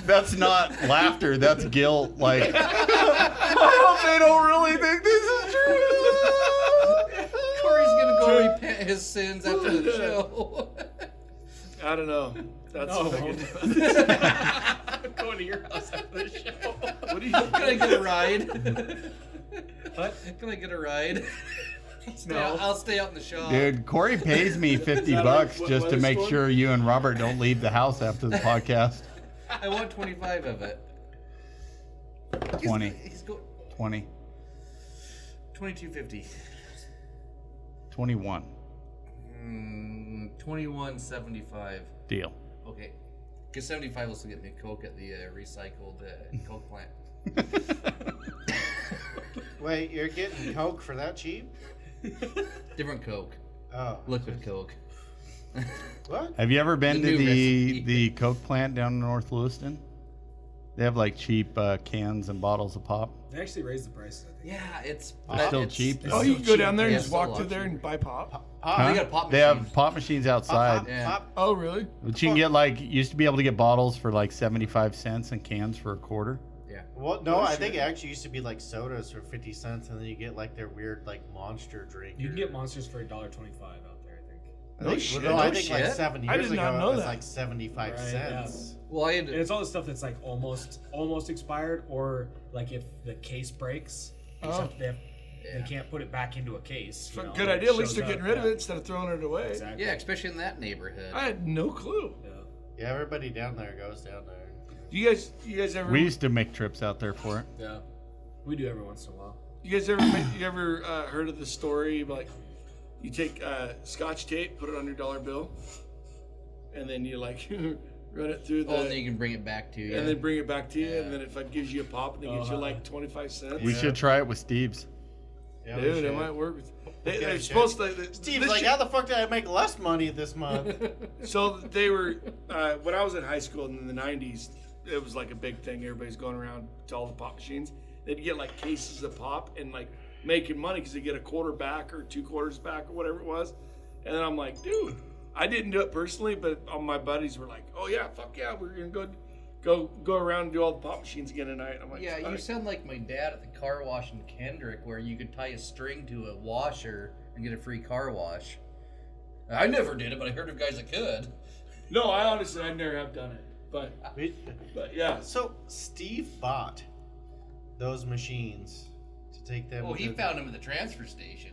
That's not laughter. That's guilt. Like, I hope they don't really think this is true. Corey's gonna go repent his sins after the show. I don't know. That's fucking. I'm going to your house after the show. What are you? Can I get a ride? What? Can I get a ride? No. I'll stay out in the shop. Dude, Corey pays me $50 what just to is make going? sure you and Robert don't leave the house after the podcast. I want 25 of it. 20. He's go 20. 22.50. 21. 21.75. Deal. Okay. Because 75 will still get me a Coke at the recycled Coke plant. Wait, you're getting Coke for that cheap? Different Coke. Oh. Liquid Coke. What? Have you ever been The to new the recipe. Coke plant down in North Lewiston? They have like cheap cans and bottles of pop. They actually raised the prices, I think. Yeah, it's still cheap. Oh, you can go down there and Yeah, just it's still walk a through lot there and cheaper. buy pop. Huh? They got a pop They machine. have pop machines outside. Yeah. Oh, really? But you can get like, used to be able to get bottles for like 75 cents and cans for a quarter. Yeah. Well, no, I think it actually used to be like sodas for 50 cents, and then you get like their weird like monster drink. You can get monsters for $1.25 out there, I think. No I shit. think, well, no, I No think like shit. 7 I years did not ago know it was that. like 75 Right, cents. Well, I had And it's all the stuff that's like almost expired, or like if the case breaks, they just Oh. have- they can't put it back into a case. you know, Good it idea. At least shows they're up, getting rid of yeah. it instead of throwing it away. Exactly. Yeah, especially in that neighborhood. I had no clue. Yeah. Yeah, everybody down there goes down there. You guys ever? We used to make trips out there for it. Yeah. We do every once in a while. You guys ever heard of the story of, like, you take Scotch tape, put it on your dollar bill, and then you like run it through the, Oh, and then you can bring it back to you. and then bring it back to you, Yeah. and then if it gives you a pop, and it gives you like 25 cents. We should try it with Steve's. Yeah, we Dude, it should. might work. Okay, They're shit. supposed to. Steve's like, how the fuck did I make less money this month? So they were when I was in high school in the '90s. It was like a big thing. Everybody's going around to all the pop machines. They'd get like cases of pop and like making money because they get a quarter back or 2 quarters back or whatever it was. And then I'm like, dude, I didn't do it personally, but all my buddies were like, oh yeah, fuck yeah, we're gonna go around and do all the pop machines again tonight. I'm like, Yeah, all you right. sound like my dad at the car wash in Kendrick, where you could tie a string to a washer and get a free car wash. I never did it, but I heard of guys that could. No, I never have done it, but yeah. So Steve bought those machines to take them. Well, he to found them at the transfer station.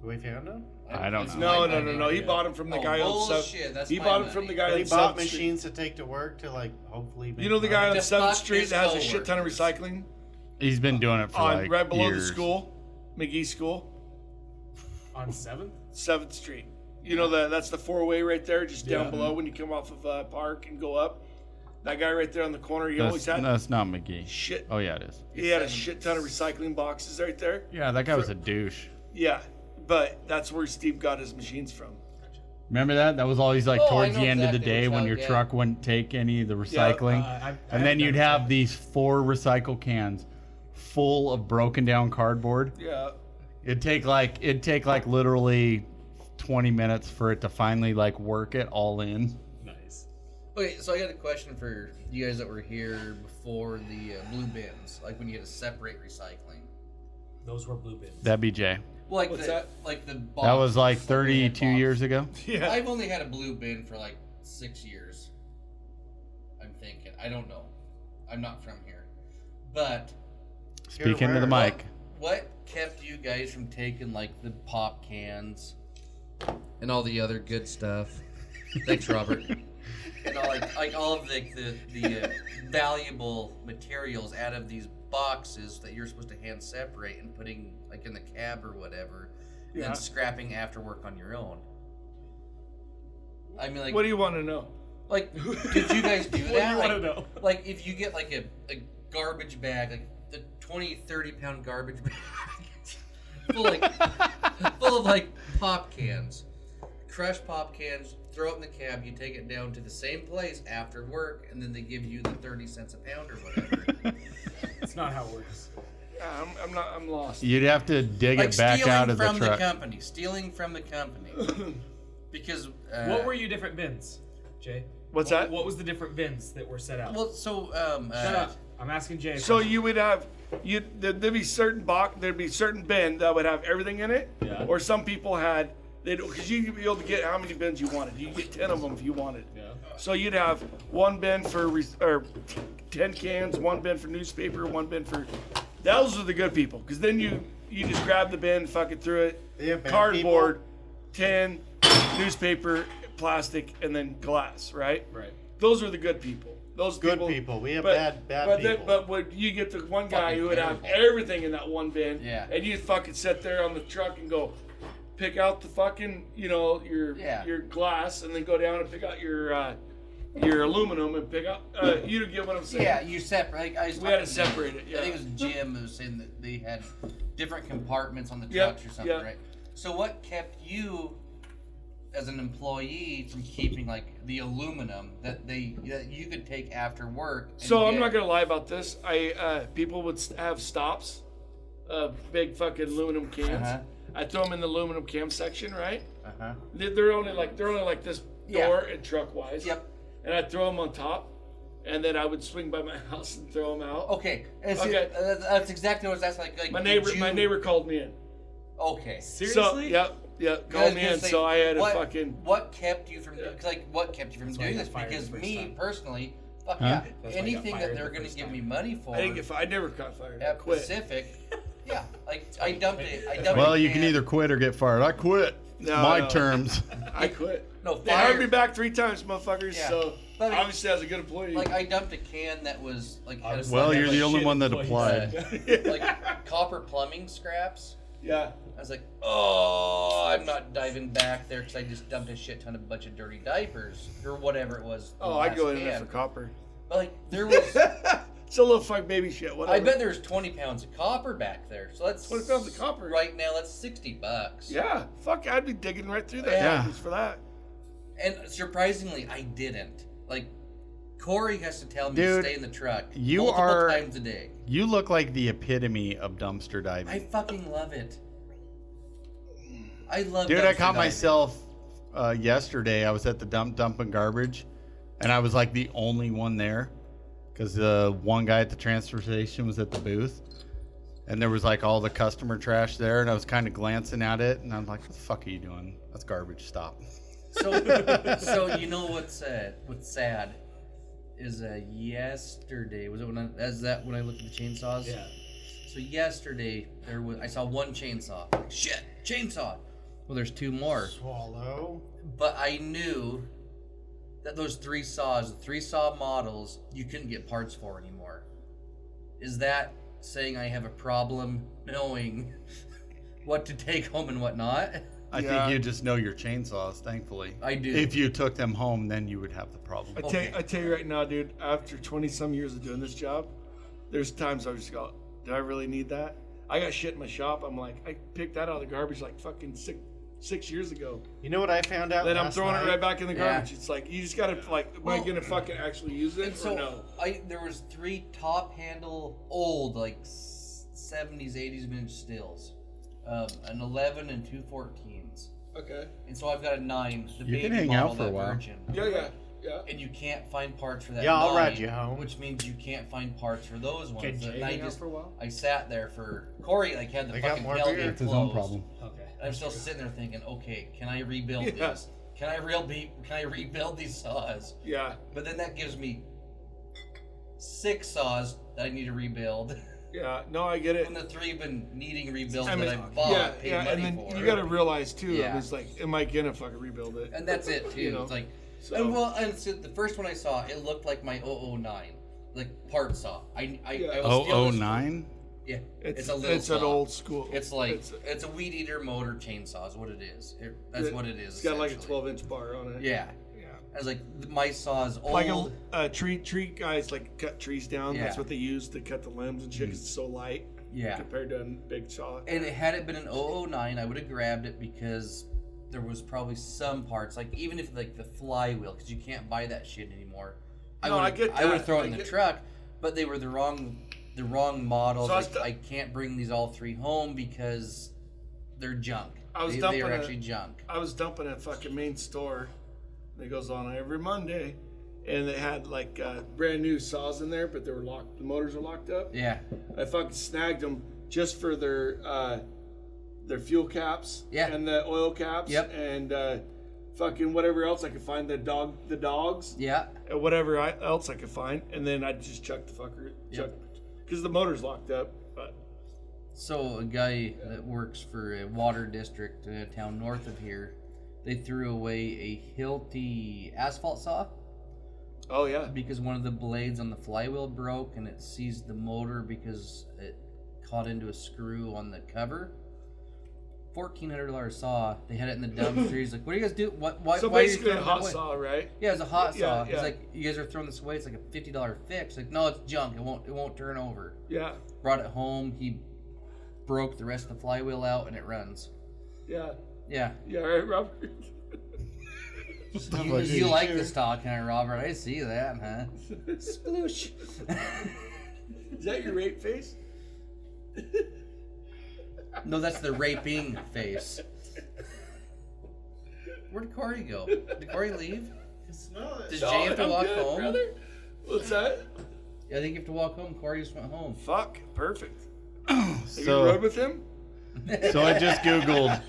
We found them. I don't know. No. He bought them from the guy on bullshit. That's He my bought them money. from the guy He on bought 7th Street. machines to take to work to like hopefully. Make You know the guy on To 7th fuck Street his that has a shit ton of coworkers. recycling He's been doing it for on like right below years. the school, McGee School, On 7th? 7th Street. You know that's the 4-way right there, just down Yeah. below when you come off of Park and go up. That guy right there on the corner, he always had That's not McGee. shit. Oh yeah, it is. He had a shit ton of recycling boxes right there. Yeah, that guy was a douche. Yeah, but that's where Steve got his machines from. Remember that? That was always like Oh, I towards know the end of the exactly day which when one, your yeah. truck wouldn't take any of the recycling. And then you'd have these 4 recycle cans full of broken down cardboard. Yeah. It'd take like literally 20 minutes for it to finally like work it all in. Nice. Okay, so I got a question for you guys that were here before the blue bins, like when you had to separate recycling. Those were blue bins. That'd be Jay. Well, like What's the that? like the That box. was like Like we had 32 box. years ago. Yeah. I've only had a blue bin for like 6 years. I'm thinking. I don't know. I'm not from here. But Speak into the where? mic. what kept you guys from taking like the pop cans and all the other good stuff? Thanks, Robert. And all, like all of the valuable materials out of these boxes that you're supposed to hand separate and putting like in the cab or whatever, and Yeah. then scrapping after work on your own. I mean, like, What do you want to know? like, did you guys do What do that? you like, wanna know? like, if you get like a garbage bag, like the 20-30 pound garbage bag full of like pop cans, crushed pop cans, throw it in the cab, you take it down to the same place after work, and then they give you the 30 cents a pound or whatever. That's not how it works. I'm lost. You'd have to dig Like it back stealing out of the from the truck. company, stealing from the company. Because What were your different bins, Jay? What's What- that? What was the different bins that were set out? Well, so Shut up. I'm asking Jay. a So question. you would have there'd be certain bin that would have everything in it, Yeah. or some people had because you'd be able to get how many bins you wanted. You could get 10 of them if you wanted. Yeah. So you'd have one bin for or 10 cans, one bin for newspaper, one bin for. Those are the good people, because then you just grab the bin, fuck it through it, Yeah, bad cardboard, tin, newspaper, plastic, and then glass. Right. Right. Those are the good people. Those Good people. We have bad but people. But when you get the one guy Fucking who would have terrible. everything in that one bin, Yeah. and you fucking sit there on the truck and go pick out the fucking your glass, and then go down and pick out your aluminum and pick out you get what I'm saying? yeah, you separate. Like, We had to separate it. Yeah. I think it was Jim who was saying that they had different compartments on the Yep, trucks or something, yep. right? So what kept you, as an employee, from keeping like the aluminum that you could take after work? And So I'm get? not gonna lie about this. People would have stops, big fucking aluminum cans. Uh-huh. I throw them in the aluminum can section, right? Uh-huh. They're only like this Yeah. door and truck wise. Yep. And I'd throw them on top, and then I would swing by my house and throw them out. Okay. And see, Okay. that's exactly what that's like. My did neighbor you- called me in. Okay. Seriously? So called me in. So I had to fucking. What kept you from? What kept you from why doing you this? got fired Because the first me time. personally, fuck Huh? yeah, That's why you got anything that fired they're the going to first give time. me money for I didn't get. I never got fired. I at quit. Pacific, yeah, like I dumped it. I dumped Well, a you can can- either quit or get fired. I quit. No, My no. terms. I quit. No, They hired fire. me back 3 times, motherfuckers. Yeah. So But I mean, obviously, I was a good employee. Like I dumped a can that was like had a Well, had, you're the like, only one that employees. applied. like copper plumbing scraps. yeah. I was like, oh, I'm not diving back there because I just dumped a shit ton of bunch of dirty diapers or whatever it was. the Oh, I last go in there can. for copper. But like there was It's a little fuck baby shit. Whatever. I bet there's 20 pounds of copper back there. So that's 20 pounds of copper. Right now, that's $60. Yeah, fuck, I'd be digging right through that Yeah. garbage for that. And surprisingly, I didn't. Like, Corey has to tell me Dude, to stay in the truck you multiple are- times a day. You look like the epitome of dumpster diving. I fucking love it. I love Dude, dumpster I caught diving. myself yesterday. I was at the dumping garbage, and I was like the only one there because the one guy at the transfer station was at the booth, and there was like all the customer trash there, and I was kind of glancing at it, and I'm like, "What the fuck are you doing? That's garbage. Stop." So you know what's sad is yesterday was it when I looked at the chainsaws? Yeah. So yesterday I saw one chainsaw. Like, shit, chainsaw. Well, there's two more. Swallow. But I knew that those three saw models, you couldn't get parts for anymore. Is that saying I have a problem knowing what to take home and what not? I think you just know your chainsaws, thankfully. I do. If you took them home, then you would have the problem. I tell you right now, dude, after 20 some years of doing this job, there's times I just go, did I really need that? I got shit in my shop. I'm like, I picked that out of the garbage like fucking six years ago. You know what I found out? Then I'm last throwing night? it right back in the Yeah. garbage. It's like, you just gotta, like, am I gonna fucking actually use it And or so no? there was 3 top handle old like 70s 80s vintage stills, an 11 and 2 14s, Okay. and so I've got a 9, the You baby can hang model, out for a that while. Virgin. Yeah. And you can't find parts for that. Yeah, I'll 9, ride you home. Which means you can't find parts for those ones. Can Jay And hang out for a while? I sat there for Corey. Like had the They got fucking more tailgate beer? It's his own closed. problem. Okay. And I'm still sitting there thinking, okay, can I rebuild Yeah. this? Can I rebuild these saws? Yeah. But then that gives me 6 saws that I need to rebuild. Yeah. No, I get it. And the 3 have been needing rebuilds I mean, that I bought, paid money and then for. you gotta realize too, Yeah. it's like, am I gonna fucking rebuild it? And that's it too. You know, It's like, so- and so the first one I saw, it looked like my 009, like part saw. I Yeah. will steal this- 009? Yeah, It's a little it's an saw. old school. It's like it's a weed eater motor chainsaw is what it is. That's what it is. It's got like a essentially. 12-inch bar on it. Yeah, Yeah. I was like, my saw is old. Like a tree guys like cut trees down. That's Yeah. what they use to cut the limbs and shit. 'Cause it's so light Yeah, compared to a big saw. and had it been an 009, I would have grabbed it because there was probably some parts, like even if like the flywheel, because you can't buy that shit anymore. No, I get I would that. have thrown it I in the get- truck, but they were the wrong models. So I Like, st- I can't bring these all 3 home because they're junk. I was they dumping are it. actually junk. I was dumping at fucking main store. It goes on every Monday, and they had like brand new saws in there, but they were locked. The motors are locked up. Yeah, I fucking snagged them just for their fuel caps. Yeah. And the oil caps. Yep. And fucking whatever else I could find. The dogs. yeah. And whatever else I could find, and then I just chucked the fucker. Because the motor's locked up. But So a guy that works for a water district in a town north of here, they threw away a Hilti asphalt saw oh yeah. because one of the blades on the flywheel broke and it seized the motor because it caught into a screw on the cover. $1,400 saw. They had it in the dumpster. He's like, "What do you guys do? Why? So why are you basically a throwing it hot away?" saw, right? Yeah, it's a hot Yeah, saw. yeah. It's like, you guys are throwing this away. It's like a $50 fix. Like, no, it's junk. It won't turn over. Yeah. Brought it home. He broke the rest of the flywheel out and it runs. Yeah. Yeah. Yeah. Right, Robert. You like this talk, huh, Robert? I see that, huh? Sploosh. Is that your rape face? No, that's the raping face. Where did Corey go? Did Corey leave? Smell it. Does Jay have to I'm walk good, home? brother. What's that? Yeah, I think you have to walk home. Corey just went home. Fuck. Perfect. Have you So, rode with him? so I just Googled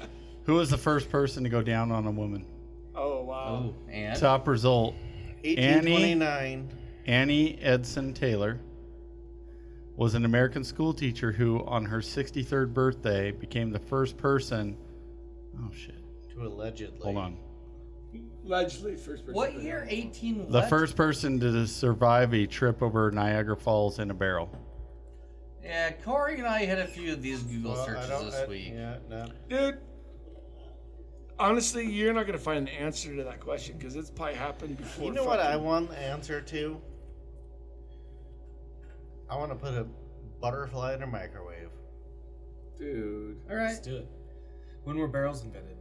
who was the first person to go down on a woman. Oh wow. Oh, and? Top result, 1829. Annie Edson Taylor was an American school teacher who, on her 63rd birthday, became the first person. Oh shit! To allegedly. Hold on. Allegedly, first person. What year? 18 what? The first person to survive a trip over Niagara Falls in a barrel. Yeah, Corey and I had a few of these Google Well, searches this week. Yeah, no. Dude. Honestly, you're not gonna find an answer to that question because it's probably happened before. You know what I want the answer to? I want to put a butterfly in a microwave. Dude. All Let's right. do it. When were barrels invented?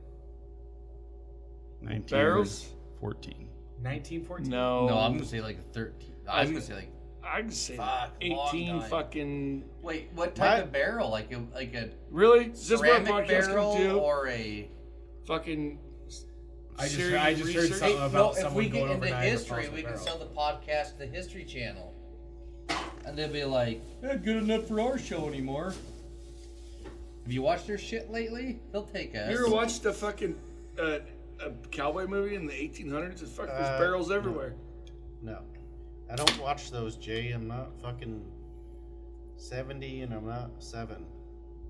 1914. 1914. No. No, I'm gonna say like 13. I'm gonna say like. I can say Fuck, long 18 time. fucking. Wait, what type of barrel? Like a Really? Is this what a ceramic podcast barrel can do? or a? Fucking. I just serious heard research? something Hey, about no, if someone we going get over into Niagara history, Falls with we a can barrel. sell the podcast to the History Channel, and they'll be like, "Not good enough for our show anymore." Have you watched their shit lately? They'll take us. You ever watched a fucking a cowboy movie in the 1800s? It's fucking there's barrels everywhere. No. I don't watch those, Jay. I'm not fucking 70 and I'm not 7.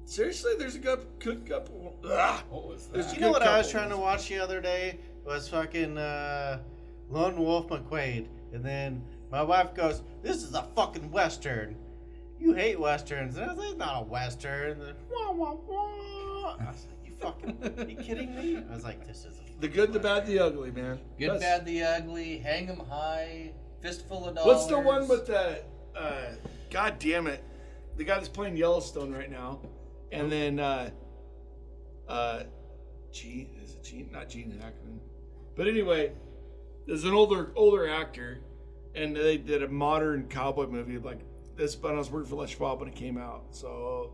Seriously, there's a good couple. Ah, What was there's that? a You know good what I was couple. trying to watch the other day? Was fucking Lone Wolf McQuade. And then my wife goes, "This is a fucking Western. You hate Westerns." And I was like, "It's not a Western." And then, wah, wah, wah. I was like, "You fucking, are you kidding me?" I was like, "This is a The good, the bad, the ugly, man. Good, That's- bad, the ugly, hang 'em high, fistful of dollars. What's the one with the? God damn it, the guy that's playing Yellowstone right now, and then Gene, is it Gene? Not Gene Hackman, but anyway, there's an older actor, and they did a modern cowboy movie like this. But I was working for Les Schwab when it came out, so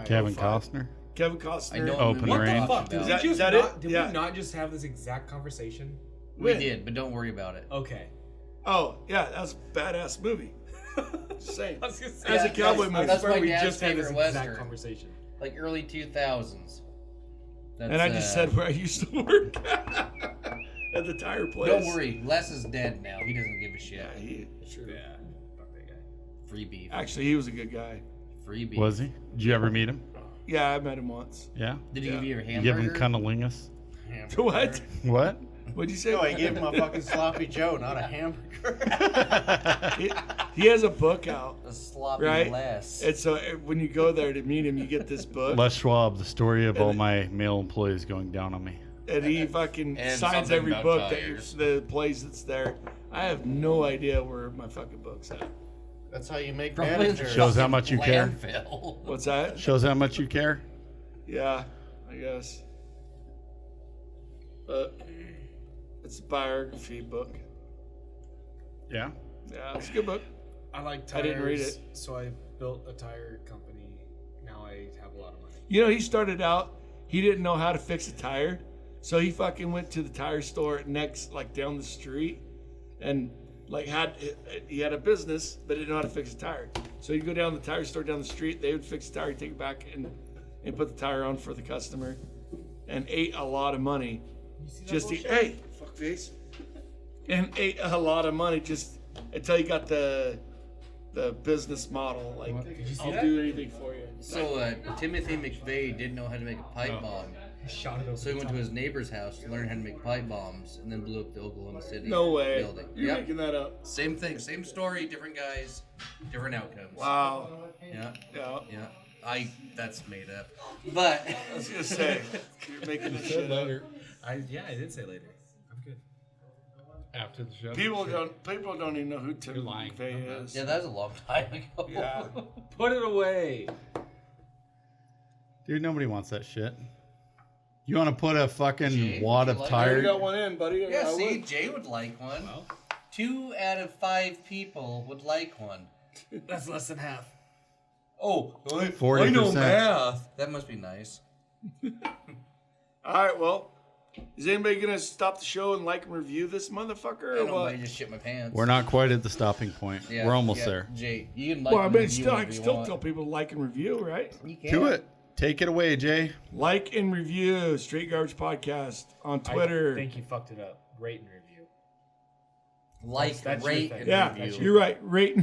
Kevin 05. Costner. Kevin Costner. I don't Open remember What range. the fuck? Did Is we that- just is that not, it? Did Yeah. we not just have this exact conversation? We When? did, but don't worry about it. Okay. Oh yeah, that was a badass movie. Just saying. I was gonna say, As a Yeah, cowboy I movie. that's swear my we dad's just had this favorite exact Western. conversation. Like early 2000s. That's, And I just said where I used to work at the tire place. Don't worry, Les is dead now. He doesn't give a shit. Yeah, sure. Yeah. Fuck that guy. Free beef. Actually, he was a good guy. Free beef. Was he? Did you ever meet him? Yeah, I met him once. Yeah. Did he Yeah. give you your You give hamburger? him cunnilingus? What? What? What'd you say? No, I gave him a fucking sloppy Joe, not a hamburger. he has a book out, A sloppy right? Les. And so when you go there to meet him, you get this book, Les Schwab, the story of all my male employees going down on me. and he fucking And signs something every about book tires. the place that's there. I have no idea where my fucking book's at. That's how you make Probably managers. Shows how much you care. Landfill. What's that? Shows how much you care. Yeah, I guess. But it's a biography book. Yeah. Yeah, it's a good book. I like tires. I didn't read it. So I built a tire company. Now I have a lot of money. You know, he started out, he didn't know how to fix a tire. So he fucking went to the tire store next, like down the street, and like he had a business, but didn't know how to fix a tire. So he'd go down the tire store down the street, they would fix the tire, he'd take it back and put the tire on for the customer, and ate a lot of money. Just hey, fuck face. And ate a lot of money just until he got the business model. Like, you see I'll that? do anything for you. So Timothy McVeigh didn't know how to make a pipe bomb. Shot it over So he the went to top. his neighbor's house to learn how to make pipe bombs, and then blew up the Oklahoma City No way. building. You're Yep. making that up. Same thing, same story, different guys, different outcomes. Wow. Yeah, Yeah. yeah. That's made up. But I was gonna say, you're making this shit up. I did say later. I'm good. After the show. People don't even know who Tim You're lying. McVeigh is. yeah, that was a long time ago. Yeah. Put it away. Dude, nobody wants that shit. You want to put a fucking Jay, wad would of you like- I already tire? got one in, buddy. Yeah, I see, would. Jay would like one. 2 out of 5 people would like one. That's less than half. Oh, 40%. math. that must be nice. All right, well, is anybody gonna stop the show and like and review this motherfucker I or don't what? mind, just shit my pants. We're not quite at the stopping point. Yeah, We're almost yeah. there. Jay, you can like Well, I and mean, review I whatever can you still want. tell people to like and review, right? You can. Do it. Take it away, Jay. Like and review Straight Garbage Podcast on Twitter. I think you fucked it up. Rate and review. Like, That's your rate, thing. and Yeah, review. you're right. Rate.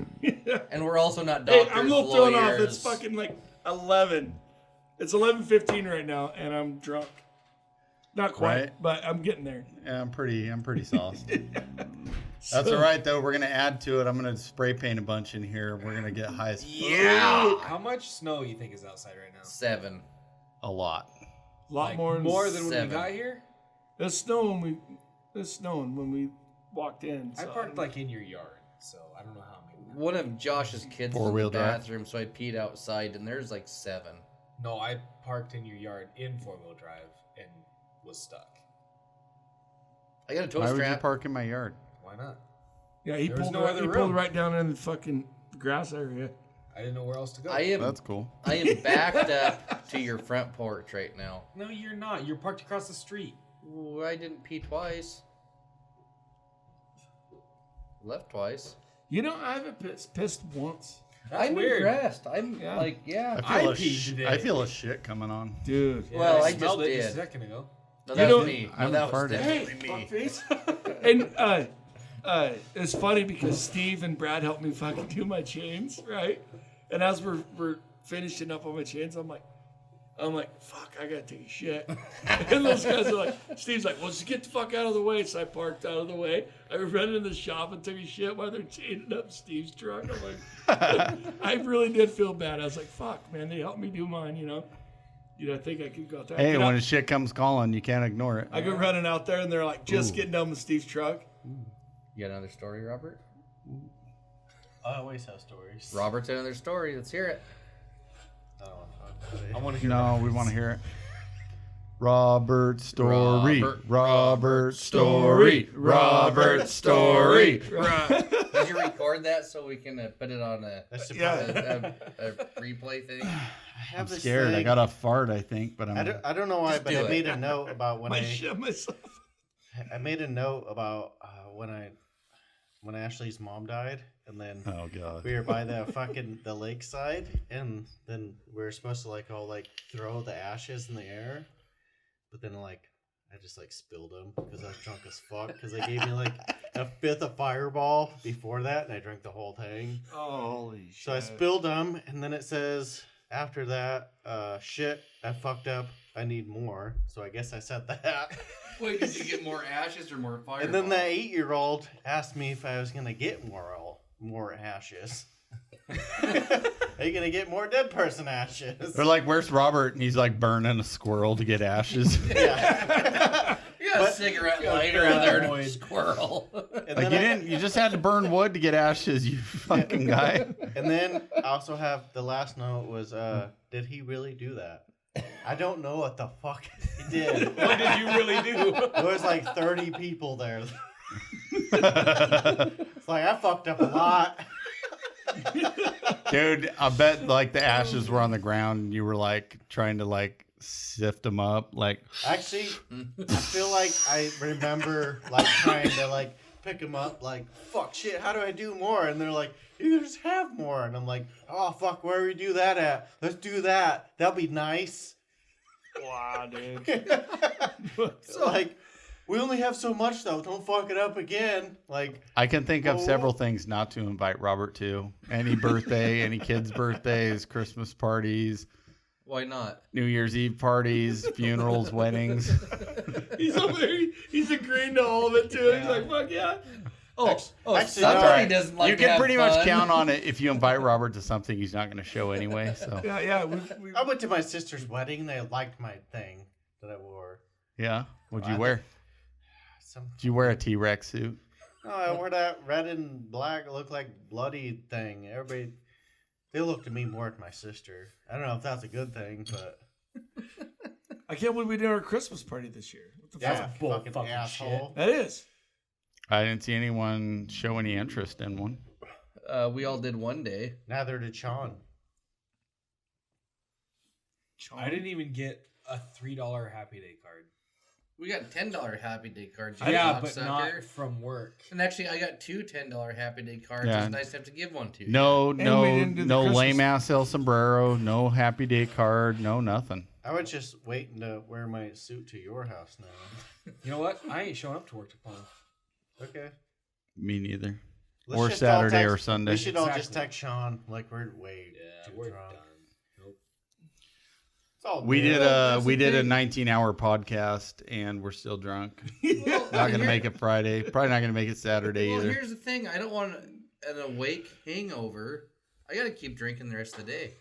And we're also not Hey, doctors, I'm a little thrown off. lawyers. It's fucking like 11. It's 11:15 right now, and I'm drunk. Not quite, Right. but I'm getting there. Yeah, I'm pretty sauced. That's all right though. We're gonna add to it. I'm gonna spray paint a bunch in here. We're gonna get high as Yeah. How much snow you think is outside right now? 7. a lot. A lot Like, more than when 7. we got here? It's snowing when we walked in. I So parked like in your yard, so I don't know how I'm one of Josh's kids was in the Four-wheel drive. bathroom, so I peed outside, and there's like 7. No, I parked in your yard in 4-wheel drive and was stuck. I got a toe Why would you strap. park in my yard? Why not? Yeah, he There was pulled no right, other he room. pulled right down in the fucking grass area. I didn't know where else to go. I am That's cool. I am backed up to your front porch right now. No, you're not. You're parked across the street. Ooh, I didn't pee twice. Left twice. You know, I haven't pissed once. That's I'm weird. impressed. I'm Yeah. like, yeah. I peed today. I feel a shit coming on. Dude. Yeah, Well, I smelled just it did. a second ago. No, You that know- was me. I No, that haven't was farted. definitely me. Fuckface. And it's funny because Steve and Brad helped me fucking do my chains, right? And as we're finishing up on my chains, I'm like, fuck, I gotta take a shit. And those guys are like, Steve's like, well, just get the fuck out of the way. So I parked out of the way. I ran in the shop and took a shit while they're chaining up Steve's truck. I'm like, I really did feel bad. I was like, fuck, man, they helped me do mine, you know? I think I could go out there. Hey, when shit comes calling, you can't ignore it. I go running out there and they're like just getting done with Steve's truck. You got another story, Robert? I always have stories. Robert's another story. Let's hear it. I don't want to talk about it. I want to hear. No, we want to hear it. Robert story. Robert story. Robert story. Did you record that so we can put it on a replay thing? I have I'm this scared. I thing- got a fart, I think, but I I'm. don't know why, Just but do I it. made a note about when I shit myself. I made a note about when Ashley's mom died, and then Oh god. we were by the lakeside, and then we were supposed to all throw the ashes in the air, but then I just spilled them because I was drunk as fuck because they gave me a fifth of Fireball before that, and I drank the whole thing. Holy shit. So I spilled them, and then it says after that, shit, I fucked up. I need more. So I guess I said that. Wait, did you get more ashes or more fire? And then that 8-year-old asked me if I was gonna get more ashes. Are you gonna get more dead person ashes? They're like, "Where's Robert?" And he's like burning a squirrel to get ashes. Yeah. You got a cigarette lighter in there and a squirrel. And Like then you just had to burn wood to get ashes, you fucking guy. And then I also have the last note was, did he really do that? I don't know what the fuck he did. What did you really do? There was 30 people there. It's I fucked up a lot. Dude, I bet the ashes were on the ground and you were trying to sift them up. Actually, I feel like I remember trying to pick them up. Fuck shit, how do I do more? And they're like, you just have more. And I'm like, oh fuck, where do we do that at? Let's do that. That'll be nice. Wow, dude. So we only have so much though. Don't fuck it up again. I can think of several things not to invite Robert to. Any birthday, any kid's birthdays, Christmas parties, Why not? New Year's Eve parties, funerals, weddings. He's over there. He's agreeing to all of it too. He's like, fuck yeah. Actually, somebody no. doesn't like You to can have pretty fun. much count on it if you invite Robert to something he's not going to show anyway. So Yeah. I went to my sister's wedding. They liked my thing that I wore. yeah, what'd you I wear? Did you wear a T-Rex suit? No, I wore that red and black. It looked like bloody thing. Everybody, they looked at me more at my sister. I don't know if that's a good thing, but I can't believe we did our Christmas party this year. What the that's fuck? a bull fucking fucking asshole. That is. I didn't see anyone show any interest in one. We all did one day. Neither did Sean. I didn't even get a $3 Happy Day card. We got $10 Happy Day cards. You Yeah, but cocksucker. not from work. And actually, I got 2 $10 Happy Day cards. Yeah. It's nice to have to give one to you. No, we didn't do the no Christmas- lame ass El Sombrero, no Happy Day card, no nothing. I was just waiting to wear my suit to your house now. You know what? I ain't showing up to work tomorrow. Okay. Me neither. Let's Or just all Saturday text- or Sunday. We should all just Exactly. text Sean we're way Yeah, too we're drunk. done. Nope. It's all We good. did that's we the did a thing. 19-hour podcast and we're still drunk. Not gonna make it Friday. Probably not gonna make it Saturday Well, either. here's the thing. I don't want an awake hangover. I got to keep drinking the rest of the day.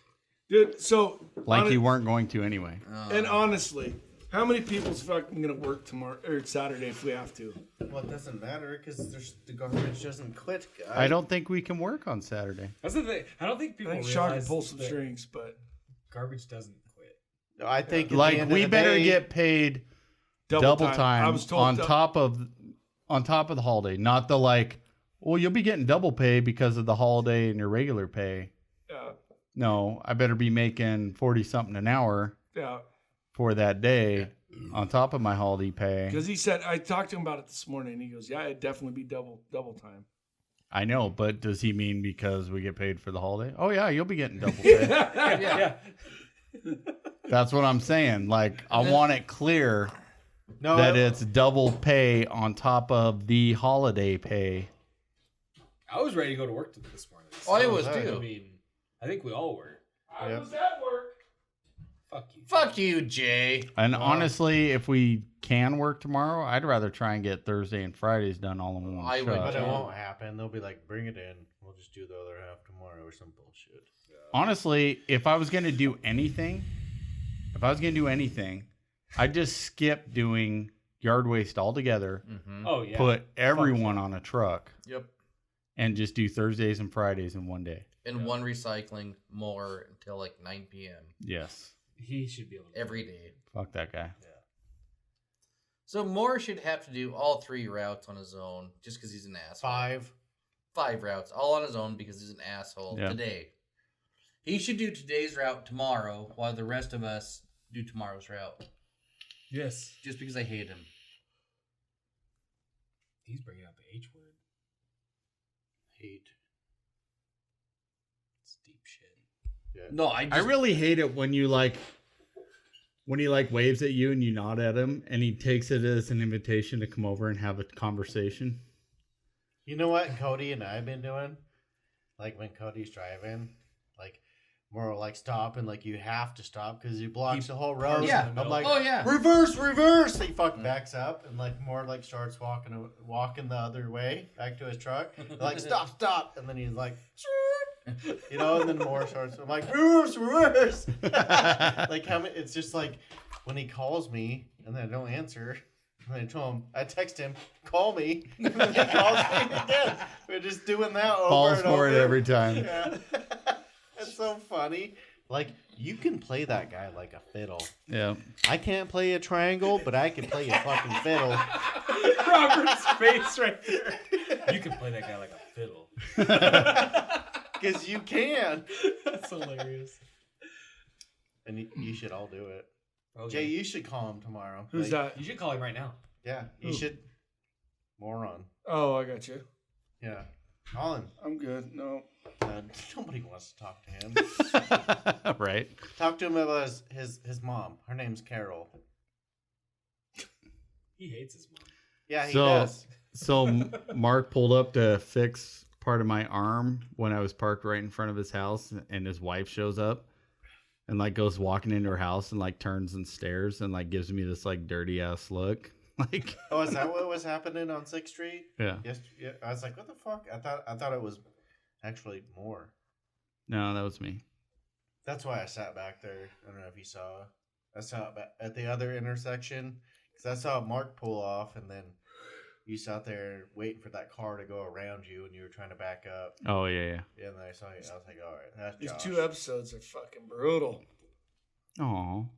Dude, so Like you weren't going to anyway. and honestly, How many people's fucking gonna work tomorrow or Saturday if we have to? Well, it doesn't matter because the garbage doesn't quit. Guys. I don't think we can work on Saturday. That's the thing. I don't think people I think Sean can realize pull some that strings, but garbage doesn't quit. No, I think at the Like end of we the better day, get paid double time on top of the holiday, not the like. Well, you'll be getting double pay because of the holiday and your regular pay. Yeah. No, I better be making 40 something an hour. Yeah. For that day, on top of my holiday pay. Because he said, I talked to him about it this morning, and he goes, "Yeah, it'd definitely be double time." I know, but does he mean because we get paid for the holiday? Oh yeah, you'll be getting double pay. Yeah. That's what I'm saying. Like, I want it clear that it's double pay on top of the holiday pay. I was ready to go to work this morning. Oh, I was too. I mean, I think we all were. I was at work. Fuck you. Fuck you, Jay. And honestly, if we can work tomorrow, I'd rather try and get Thursday and Fridays done all in one I would, shot. but it won't happen. They'll be like, "Bring it in. We'll just do the other half tomorrow or some bullshit." Honestly, if I was going to do anything, I'd just skip doing yard waste altogether. Mm-hmm. Oh yeah. Put everyone on a truck. Yep. And just do Thursdays and Fridays in one day. And one recycling more until like 9 p.m. Yes. He should be able to every day. Fuck that guy. Yeah. So Moore should have to do all 3 routes on his own just because he's an asshole. 5 routes, all on his own because he's an asshole today. He should do today's route tomorrow while the rest of us do tomorrow's route. Yes. Just because I hate him. He's bringing out the H word. Hate. It's deep shit. Yeah. No, I really hate it when you when he waves at you and you nod at him and he takes it as an invitation to come over and have a conversation. You know what Cody and I have been doing? Like when Cody's driving, like more like stop and like you have to stop because he blocks the whole road. Yeah. I'm like, oh yeah. Reverse. He fucking backs up and like more like starts walking the other way back to his truck. Like stop, and then he's like, you know, and then more starts. I'm like, reverse. Like how many? It's just like when he calls me and then I don't answer. And I text him, call me. And then he calls me again. We're just doing that over Falls and over. for it every time. Yeah. It's so funny. Like, you can play that guy like a fiddle. Yeah. I can't play a triangle, but I can play a fucking fiddle. Robert's face right there. You can play that guy like a fiddle. Because you can. That's hilarious. And you should all do it. Okay. Jay, you should call him tomorrow. Who's that? You should call him right now. Yeah, you should. Moron. Oh, I got you. Yeah. Call him. I'm good. No. Nobody wants to talk to him. Right. Talk to him about his mom. Her name's Carol. He hates his mom. Yeah, he does. So Mark pulled up to fix part of my arm when I was parked right in front of his house, and his wife shows up and goes walking into her house and turns and stares and gives me this dirty ass look. Oh, is that what was happening on 6th Street? Yeah. Yes. Yeah. I was like, what the fuck? I thought it was actually more. No, that was me. That's why I sat back there. I don't know if you saw. I saw it at the other intersection because I saw Mark pull off, and then you sat there waiting for that car to go around you, and you were trying to back up. Oh yeah. Yeah, and then I saw you. I was like, all right, that's These Josh. 2 episodes are fucking brutal. Oh,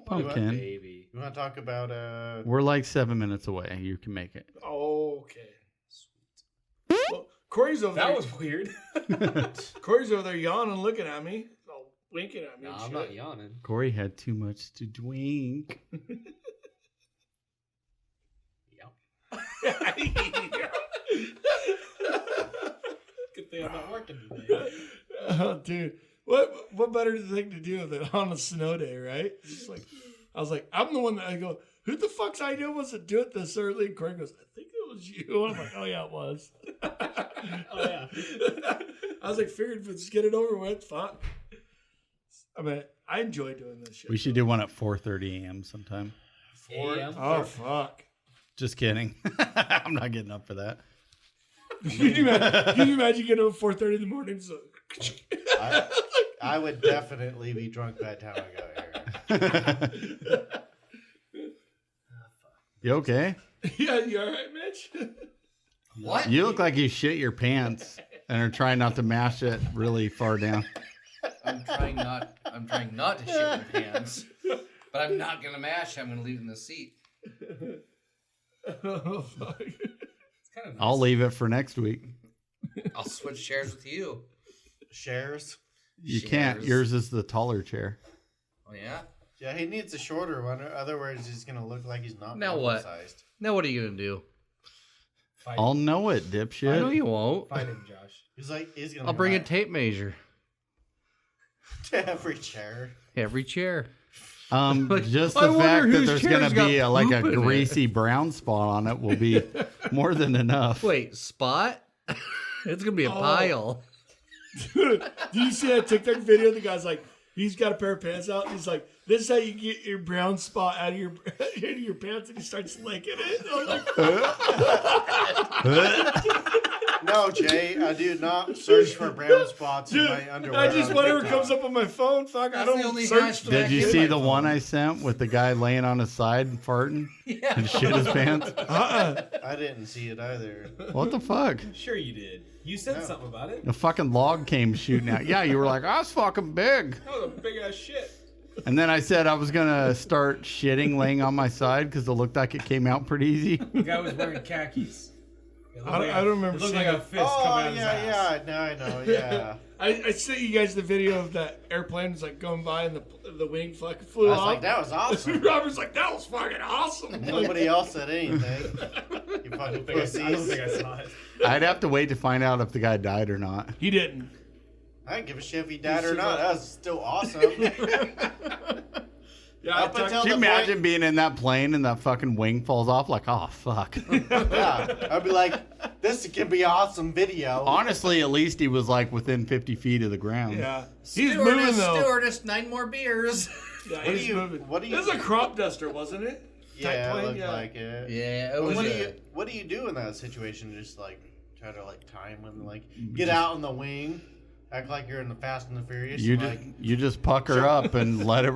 pumpkin. Baby. You want to talk about We're 7 minutes away. You can make it. Okay. Sweet. Well, Corey's over there. That was weird. Corey's over there yawning, looking at me, all winking at me. No, and I'm shit. not yawning. Corey had too much to drink. Good thing I'm not working today. Oh, dude. What better thing to do than on a snow day, right? Just I was like, I'm the one that I go, who the fuck's idea was to do it this early? And Corey goes, I think it was you. And I'm like, oh yeah, it was. Oh yeah. I was like, figured just get it over with. Fuck. I mean, I enjoy doing this shit. We should do one at 4:30 a.m. sometime. 4 a.m. Oh fuck. Just kidding. I'm not getting up for that. Can you imagine getting up at 4:30 in the morning? So I would definitely be drunk by the time I got here. You okay? Yeah, you all right, Mitch? What? You look like you shit your pants and are trying not to mash it really far down. I'm trying not to shit my pants. But I'm not gonna mash. I'm gonna leave it in the seat. Oh, fuck. It's kind of nice. I'll leave it for next week. I'll switch chairs with you. Shares. You can't. Yours is the taller chair. Oh yeah. Yeah, he needs a shorter one. Otherwise, he's gonna look like he's not Now what? sized. Now what are you gonna do? Fight I'll him. know it, dipshit. No, you won't. Fight him, Josh. He's gonna. I'll bring a run tape measure. to every chair. Every chair. Just I the wonder fact that whose there's chair's going to got be a poop in it. greasy brown spot on it will be more than enough. Wait, spot? It's gonna be a pile. Dude, do you see that TikTok video? The guy's like, he's got a pair of pants out. And he's like, this is how you get your brown spot out of your pants, and he starts licking it. I'm like, No, Jay, I do not search for brown spots in my underwear. I just on whatever TikTok. comes up on my phone. Fuck, I That's the don't only search hashtag. for that Did you shit. see the one I sent with the guy laying on his side and farting Yeah. and shit his pants? I didn't see it either. What the fuck? Sure you did. You said something about it. A fucking log came shooting out. Yeah, you were like, I was fucking big. That was a big ass shit. And then I said I was going to start shitting laying on my side because it looked like it came out pretty easy. The guy was wearing khakis. I don't remember It looked seeing like a it. fist coming out of his yeah, ass. yeah. Now I know. Yeah. I sent you guys the video of that airplane was like going by and the wing fucking I flew was off. like, that was awesome. Robert's like, that was fucking awesome. Nobody else said anything. You fucking I don't pussies. think I saw it. I'd have to wait to find out if the guy died or not. He didn't. I didn't give a shit if he died or not. That was still awesome. Yeah, Up until Can you the imagine point, being in that plane and that fucking wing falls off? Like, oh, fuck. yeah, I'd be like, this can be awesome video. Honestly, at least he was like within 50 feet of the ground. Yeah. He's moving though. Stewardess, 9 more beers. Yeah, What do he's you- moving. what do you- This is a crop duster, wasn't it? Yeah, Type it plane, looked yeah. like it. Yeah, it But was. what do you do in that situation? Just like try to like time and like get out on the wing, act like you're in the Fast and the Furious. You and, just, like, you just pucker up and let it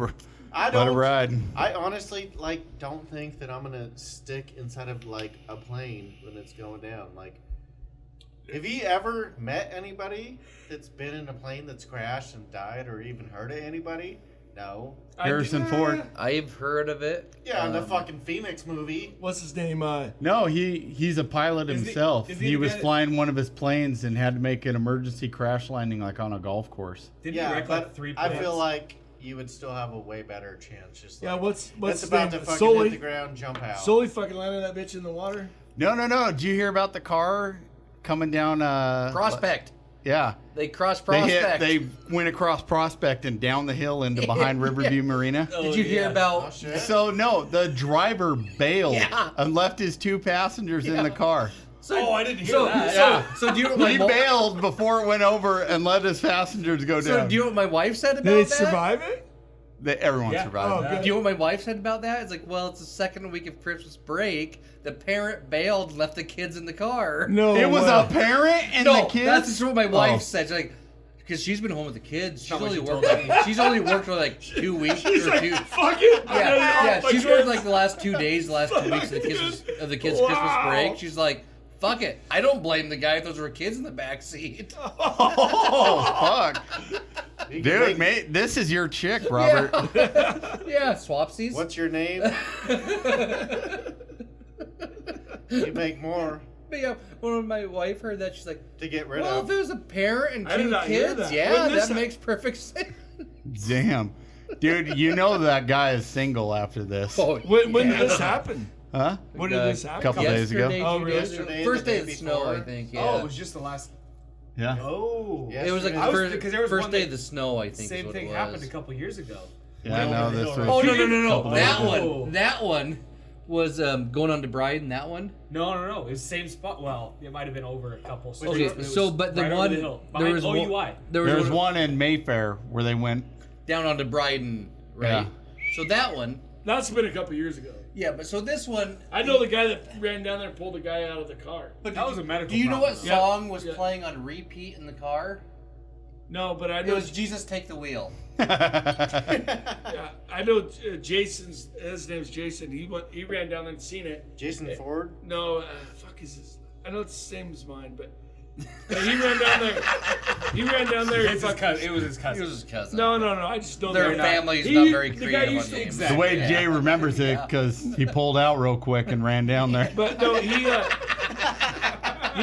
I let it don't. ride. I honestly like don't think that I'm gonna stick inside of like a plane when it's going down. Like, have you ever met anybody that's been in a plane that's crashed and died, or even heard of anybody? No. Harrison Ford. I've heard of it. Yeah, in the fucking Phoenix movie. What's his name? No, he's a pilot Is he- himself. is He, he the was guy that- flying one of his planes and had to make an emergency crash landing like on a golf course. Didn't Yeah, he wreck but like 3 I planes? feel like you would still have a way better chance. Just like, Yeah, what's it's his about name? to fucking hit the Sully. ground, jump out. Sully fucking landed that bitch in the water. No. Did you hear about the car coming down? Prospect. Yeah. They crossed Prospect. They went across Prospect and down the hill into behind Riverview Marina. Oh, Did you hear yeah. Oh, about? shit. So no, the driver bailed Yeah. and left his 2 passengers in the car. Oh, I didn't hear that. Yeah. So do you know what He my bailed before it went over and let his passengers go So down. do you know what my wife said about Did it that? survive it? Everyone Yeah. survived. Oh, that. good. Do you know what my wife said about that? It's like, well, it's the second week of Christmas break. The parent bailed and left the kids in the car. No. It was way. a parent and No, the kids. that's just what my wife Oh. said. She's like, because she's been home with the kids. She's Not what only she worked. told me. She's only worked for like 2 weeks She's or like, 2. fuck it. Yeah. My She's worked kids. like the last 2 days, the last 2 weeks of the kids' Christmas Wow. break. She's like, fuck it. I don't blame the guy if those were kids in the back seat. Oh fuck, You can dude, make- mate, this is your chick, Robert. Yeah, swapsies. What's your name? You make more But yeah, when my wife heard that, she's like, to get rid well, of. if it was a parent and I did 2 not hear kids, that. yeah, When this that hap- makes perfect sense. Damn, dude, you know that guy is single after this, Oh, When did this happen? huh? When did this happen? couple days ago. Yesterday, Oh, 2 really? days ago. Yesterday, First the day day of the snow, before? I think. Yeah. Oh, it was just the last. Yeah. Oh. Yes. It was like Yesterday. the was- first, because there was first one day that- of the snow, I think. Same is what thing it happened was. a couple years ago. Yeah, I know this was. Oh no! Oh. That one was going on to Bryden. That one. No. It was the same spot. Well, it might have been over a couple. Okay, streets, but it so was but the right over one the hill, there behind was OUI. one, There's one in Mayfair where they went. down onto Bryden, right? Yeah. So that one. That's been a couple years ago. Yeah, but so this one. I know the guy that ran down there and pulled the guy out of the car. But That was a medical Do you know what problem. Yeah. song was Yeah. playing on repeat in the car? No, but I It know. was Jesus Take the Wheel. Yeah, I know Jason's. His name's Jason. He ran down there and seen it. Jason Ford? No, fuck is his? I know it's the same as mine, but he ran down there. He ran down there. It's his cousin. It was his cousin. It was his cousin. No. I just know Their they're not- family's he- not very the guy creative used on to- names. The Exactly. way Yeah. Jay remembers it, because he pulled out real quick and ran down there. But no, he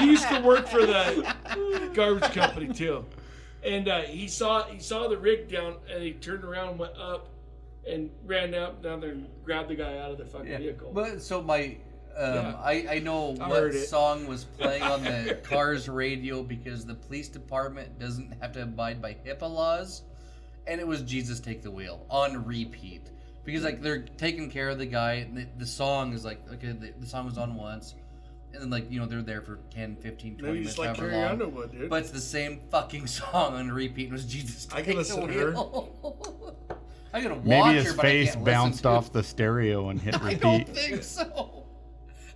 used to work for the garbage company too, and he saw the rig down, and he turned around and went up, and ran down there and grabbed the guy out of the fucking vehicle. But so my, Yeah. I know I what heard it. song was playing on the car's radio because the police department doesn't have to abide by HIPAA laws, and it was Jesus Take the Wheel on repeat because like they're taking care of the guy. And the song is like okay, the song was on once, and then like they're there for 10, 15, 20 Maybe minutes, just like however Carrie long. Underwood, dude. But it's the same fucking song on repeat. It was Jesus I Take can the listen to her. Wheel. I gotta watch Maybe her, his but I face can't bounced listen to it. off the stereo and hit I repeat. don't think so.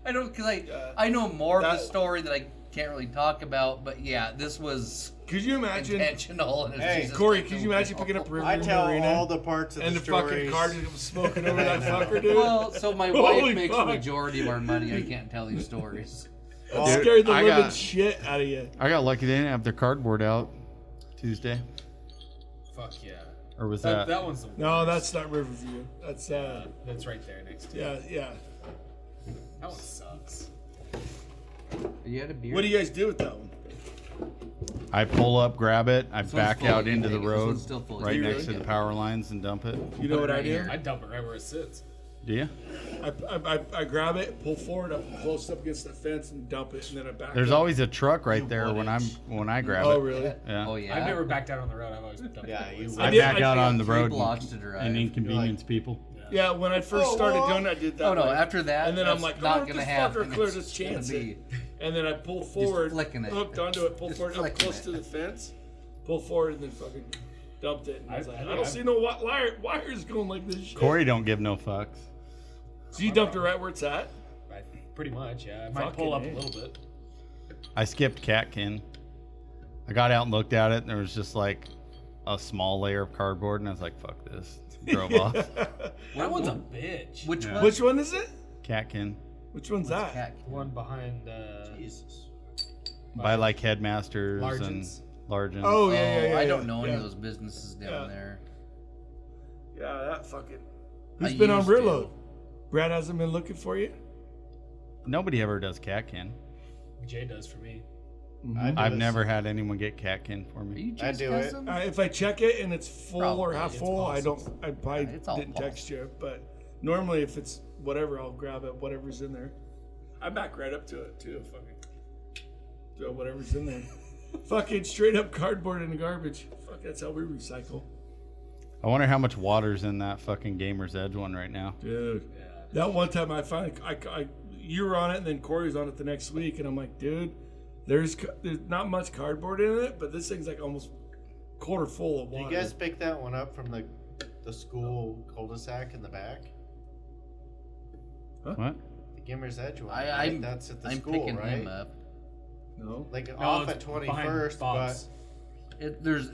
I don't because I know more of the That- story that I can't really talk about. But yeah, this was Could you imagine? intentional. And it's Hey, Jesus Corey, Take could the you imagine Wheel. picking up River I in the tell arena all the parts of and the the fucking stories. car just smoking over that fucker, dude? Well, so my Holy wife makes fuck. the majority of our money. I can't tell these stories. That Dude, scared the I living got- shit out of you. I got lucky they didn't have their cardboard out Tuesday. Fuck yeah. Or was That, that? that one's the worst. No, that's not Riverview. That's That's right there next to it. yeah. That one sucks. You had a beer. What do you guys do with that one? I pull up, grab it, I This one's back full, out you into the take it. This road, one's still full. right You next really to the get power lines, and dump it. You know what I right do? here. I'd dump it right where it sits. Do you? I grab it, pull forward, up close up against the fence, and dump it, and then I back. There's up. always a truck right there when I grab Oh it. really? Yeah. Oh yeah. I've never backed out on the road. I've always dumped Yeah, it. you I I did- back out on the 3 road blocks to drive. and inconvenience people. Yeah. When I first started doing it, I did that. Oh no! way. After that, And then I'm that's like, not oh, gonna this happen. fucker cleared It's his chance. gonna be- And then I pulled forward, flicking it. hooked onto it, pulled forward, up flicking close it. to the fence, pulled forward, and then fucking dumped it. And I was like, I don't I've- see no wires going like this shit. Corey don't give no fucks. So you dumped it right where it's at? Pretty much, yeah. I might Fucking pull up A. a little bit. I skipped catkin. I got out and looked at it, and there was just like a small layer of cardboard, and I was like, "Fuck this." Drove off. That one's a bitch. Which Yeah. one? Which one is it? Catkin. Which one's that? Cat. One behind Jesus. By like Headmasters Largens. and Largens. Oh yeah. I don't know any yeah. of those businesses down Yeah. there. Yeah, that fucking. I Who's been on used rear to. load? Brad hasn't been looking for you. Nobody ever does catkin. Jay does for me. I do I've it. never had anyone get catkin for Are me. you I Jay's do it. cousin? If I check it and it's full or Probably. half It's full, I don't. possible. I probably Yeah, it's all didn't text you, but normally if it's whatever, I'll grab it. Whatever's in there, I back right up to it too. Fucking throw whatever's in there. Fucking straight up cardboard in the garbage. Fuck, that's how we recycle, I wonder how much water's in that fucking Gamer's Edge one right now. dude. That one time I finally, you were on it, and then Corey was on it the next week, and I'm like, dude, there's not much cardboard in it, but this thing's like almost quarter full of Did water. you guys pick that one up from the school cul-de-sac in the back? What? The Gimmer's Edge one. I'm That's at the I'm school, picking right? him up. No. Like No, off it's at behind 21st, but Bob's.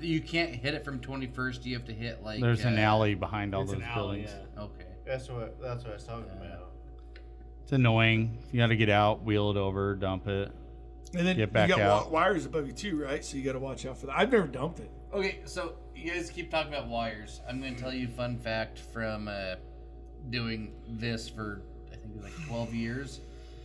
You can't hit it from 21st. You have to hit like. There's an alley behind all It's those an alley, buildings. yeah. Okay. that's what I was talking about. It's annoying. You got to get out, wheel it over, dump it. And then Get back you got out. wires above you too, right? So you got to watch out for that. I've never dumped it. Okay, so you guys keep talking about wires. I'm going to tell you a fun fact from doing this for I think it was like 12 years.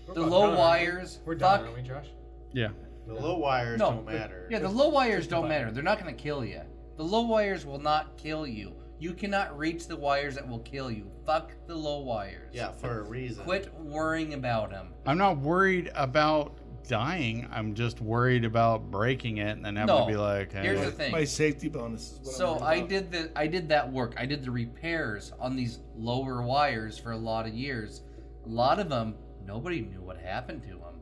We're The about low done, aren't we? wires. We're done, fuck. aren't we, Josh? Yeah. The low wires No, don't matter. Yeah, the low wires don't matter. They're not going to kill you. The low wires will not kill you. You cannot reach the wires that will kill you. Fuck the low wires. Yeah, for a reason. Quit worrying about them. I'm not worried about dying. I'm just worried about breaking it and then having No. to be like, hey. Here's the thing. My safety bonus is what So I'm I worried about. I did that work. I did the repairs on these lower wires for a lot of years. A lot of them, nobody knew what happened to them.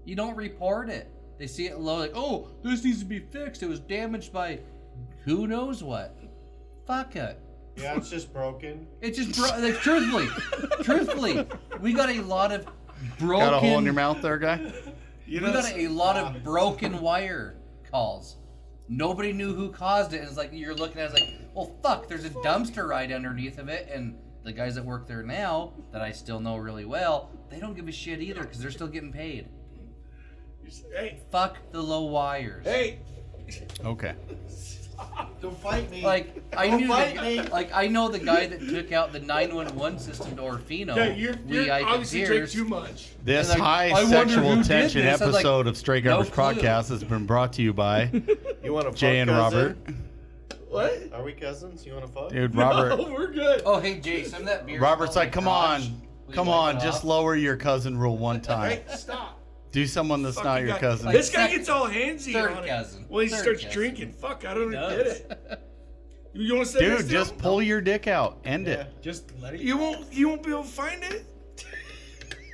You don't report it. They see it low, like, oh, this needs to be fixed. It was damaged by who knows what. Fuck it. Yeah, it's just broken. It just like, truthfully, we got a lot of broken. Got a hole in your mouth there, guy? You We know, got a lot of broken wire calls. Nobody knew who caused it. And it's like you're looking at it, it's like, well, fuck, there's a dumpster right underneath of it, and the guys that work there now that I still know really well, they don't give a shit either because they're still getting paid. Hey, fuck the low wires. Hey. Okay. Don't fight me. Like I knew, I know the guy that took out the 911 system to Orfino. Yeah, you're obviously drink too much. This And high sexual tension episode of Straight Garbage clue. Podcast has been brought to you by You want to Jay and Robert. What? Are we cousins? You want to fuck? Dude, Robert. No, we're good. Oh, hey, Jay, some of that beer. Robert's like, come on, Will come you wipe on, it just off? lower your cousin rule one time. Hey, stop. Do someone that's not your cousin. This guy gets all handsy Third on cousin. it when he Third starts cousin. drinking. Fuck, I don't does. get it. You want to say Dude, this just still? pull your dick out. End it. Just let it. You won't be able to find it.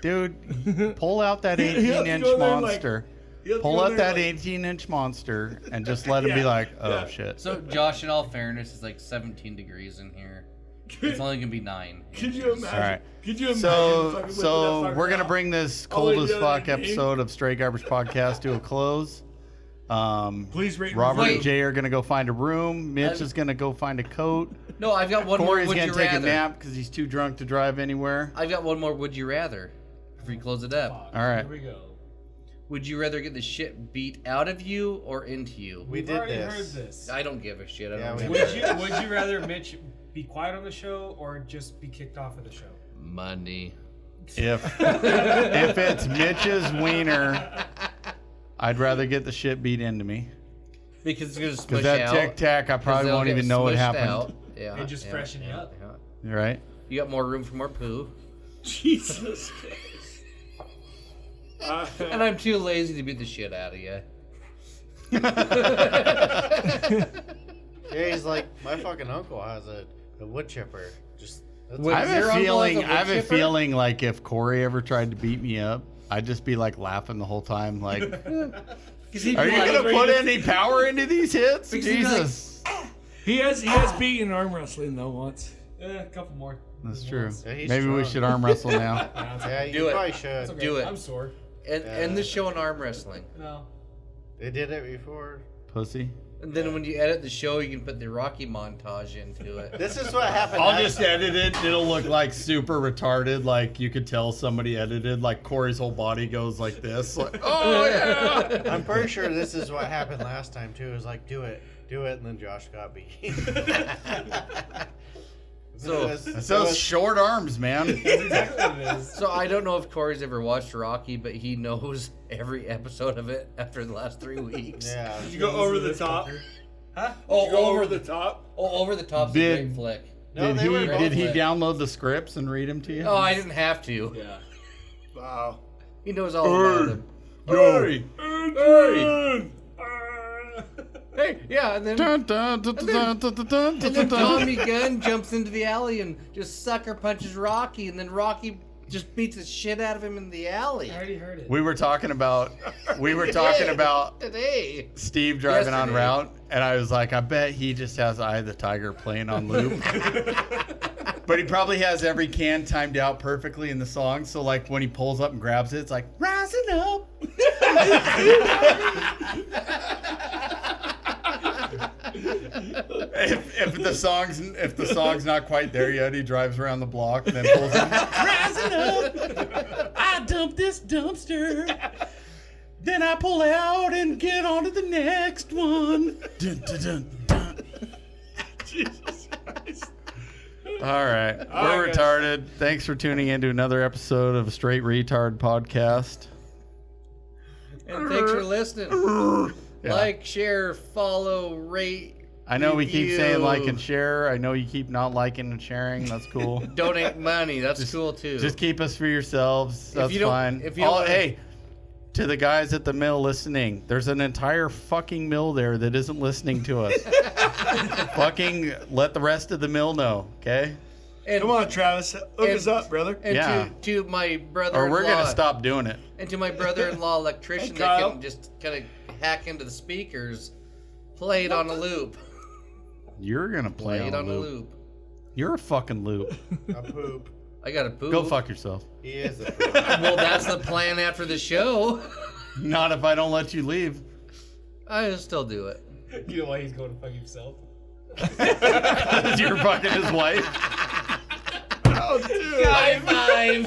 Dude, pull out that You have to 18-inch go there, like- monster. You have to Pull go out there, that like- 18-inch monster and just let him be Yeah, like, oh, yeah. shit. So, Josh, in all fairness, it's like 17 degrees in here. It's only gonna be 9. Could you imagine? All right. Could you imagine? So, fucking whipping so that fucker we're gonna out? bring this All the way cold as to the other fuck game? episode of Straight Garbage Podcast to a close. Please rate and Robert review. and Jay are gonna go find a room. Mitch is gonna go find a coat. No, I've got one more. Corey's Would gonna you take rather? a nap because he's too drunk to drive anywhere. I've got one more. Would you rather? Before you close it up, All right. Here we go. would you rather get the shit beat out of you or into you? We We've did already this. heard this. I don't give a shit. I Yeah, don't we give did. a Would you rather Mitch be quiet on the show or just be kicked off of the show? money. If it's Mitch's wiener, I'd rather get the shit beat into me. Because it's gonna Because smush that out. tic tac, I probably they'll won't get even know what smushed happened. out. Yeah, They just freshen you up. You're right. You got more room for more poo. Jesus Christ. And I'm too lazy to beat the shit out of you. Yeah, he's like, my fucking uncle has a wood chipper. Just that's Wait, I have your a uncle feeling. has a wood I have a chipper? feeling like if Corey ever tried to beat me up, I'd just be like laughing the whole time. Like, are you gonna put any power into these hits? Because he'd be like, Jesus, He has beaten arm wrestling though once. A couple more. that's true. Yeah, he's Maybe we strong. should arm wrestle now. Yeah, you Do it. probably It's should. okay. Do it. I'm sore. And the show on arm wrestling. No. They did it before. Pussy. And then when you edit the show, you can put the Rocky montage into it. This is what happened. I'll last just edit it. It'll look like super retarded. Like you could tell somebody edited. Like Corey's whole body goes like this. Like, oh yeah. I'm pretty sure this is what happened last time too. It was like, do it, and then Josh got beat. So- It's those short arms, man. That's exactly what it is. So I don't know if Corey's ever watched Rocky, but he knows every episode of it after the last 3 weeks. Yeah. Did you go over the top? Huh? Oh, Did you go over the top? Oh, Over the Top's a Did- great flick. No, did they he were both did he lit. download the scripts and read them to you? Oh, I didn't have to. Yeah. Wow. He knows all about them. Hey. Hey. Hey, yeah, and then Dun, dun, dun, dun, dun, dun, dun, and dun, then dun. Tommy Gunn jumps into the alley and just sucker punches Rocky, and then Rocky just beats the shit out of him in the alley. I already heard it. We were talking about Today. Steve driving on Yesterday. route, and I was like, I bet he just has Eye of the Tiger playing on loop. But he probably has every can timed out perfectly in the song, so like when he pulls up and grabs it, it's like rising up. if the song's not quite there yet, he drives around the block and then pulls up. Rising up, I dump this dumpster. Then I pull out and get on to the next one. Dun, dun, dun, dun. Jesus Christ. All right, we're guys. retarded. Thanks for tuning in to another episode of Straight Retard Podcast. And thanks for listening. Yeah. Like, share, follow, rate. I know we keep saying review. like and share. I know you keep not liking and sharing. That's cool. Donate money. That's cool too. Just keep us for yourselves. That's you don't- fine. if you don't wanna- Hey, to the guys at the mill listening, there's an entire fucking mill there that isn't listening to us. Fucking let the rest of the mill know, okay? And, Come on, Travis. Hook us up, brother. And Yeah. to my brother-in-law. Or we're gonna stop doing it. And to my brother-in-law electrician Hey, that Kyle. can just kind of hack into the speakers, play it on a loop. You're gonna play Play it on on a a loop. loop. You're a fucking loop. A poop. I got to poop. Go fuck yourself. He is a poop. Well, that's the plan after the show. Not if I don't let you leave. I still do it. You know why he's going to fuck himself? You're fucking his wife. Oh, dude. High five.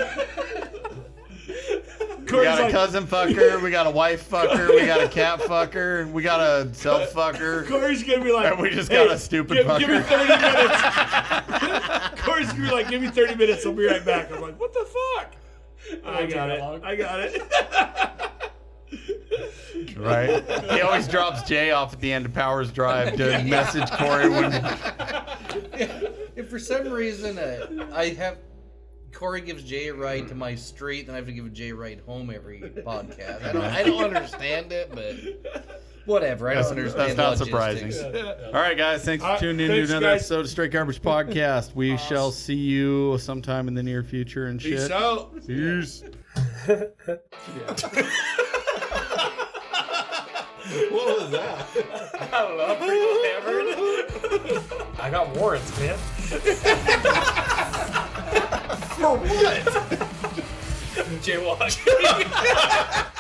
We got a cousin fucker, we got a wife fucker, we got a cat fucker, we got a self fucker. Corey's gonna be like, And we just got a stupid fucker. Give me 30 minutes. Corey's gonna be like, give me 30 minutes, I'll be right back. I'm like, what the fuck? I got it. Right? He always drops Jay off at the end of Powers Drive to message Corey when. If for some reason Corey gives Jay a ride to my street, then I have to give Jay a ride home every podcast. I don't understand it, but whatever. I don't understand. That's not logistics. surprising. All right, guys. Thanks for tuning in to another episode of Straight Garbage Podcast. We shall see you sometime in the near future and shit. Peace out. Peace. What was that? I don't know. I'm pretty hammered. I got warrants, man. For what? Jaywalking.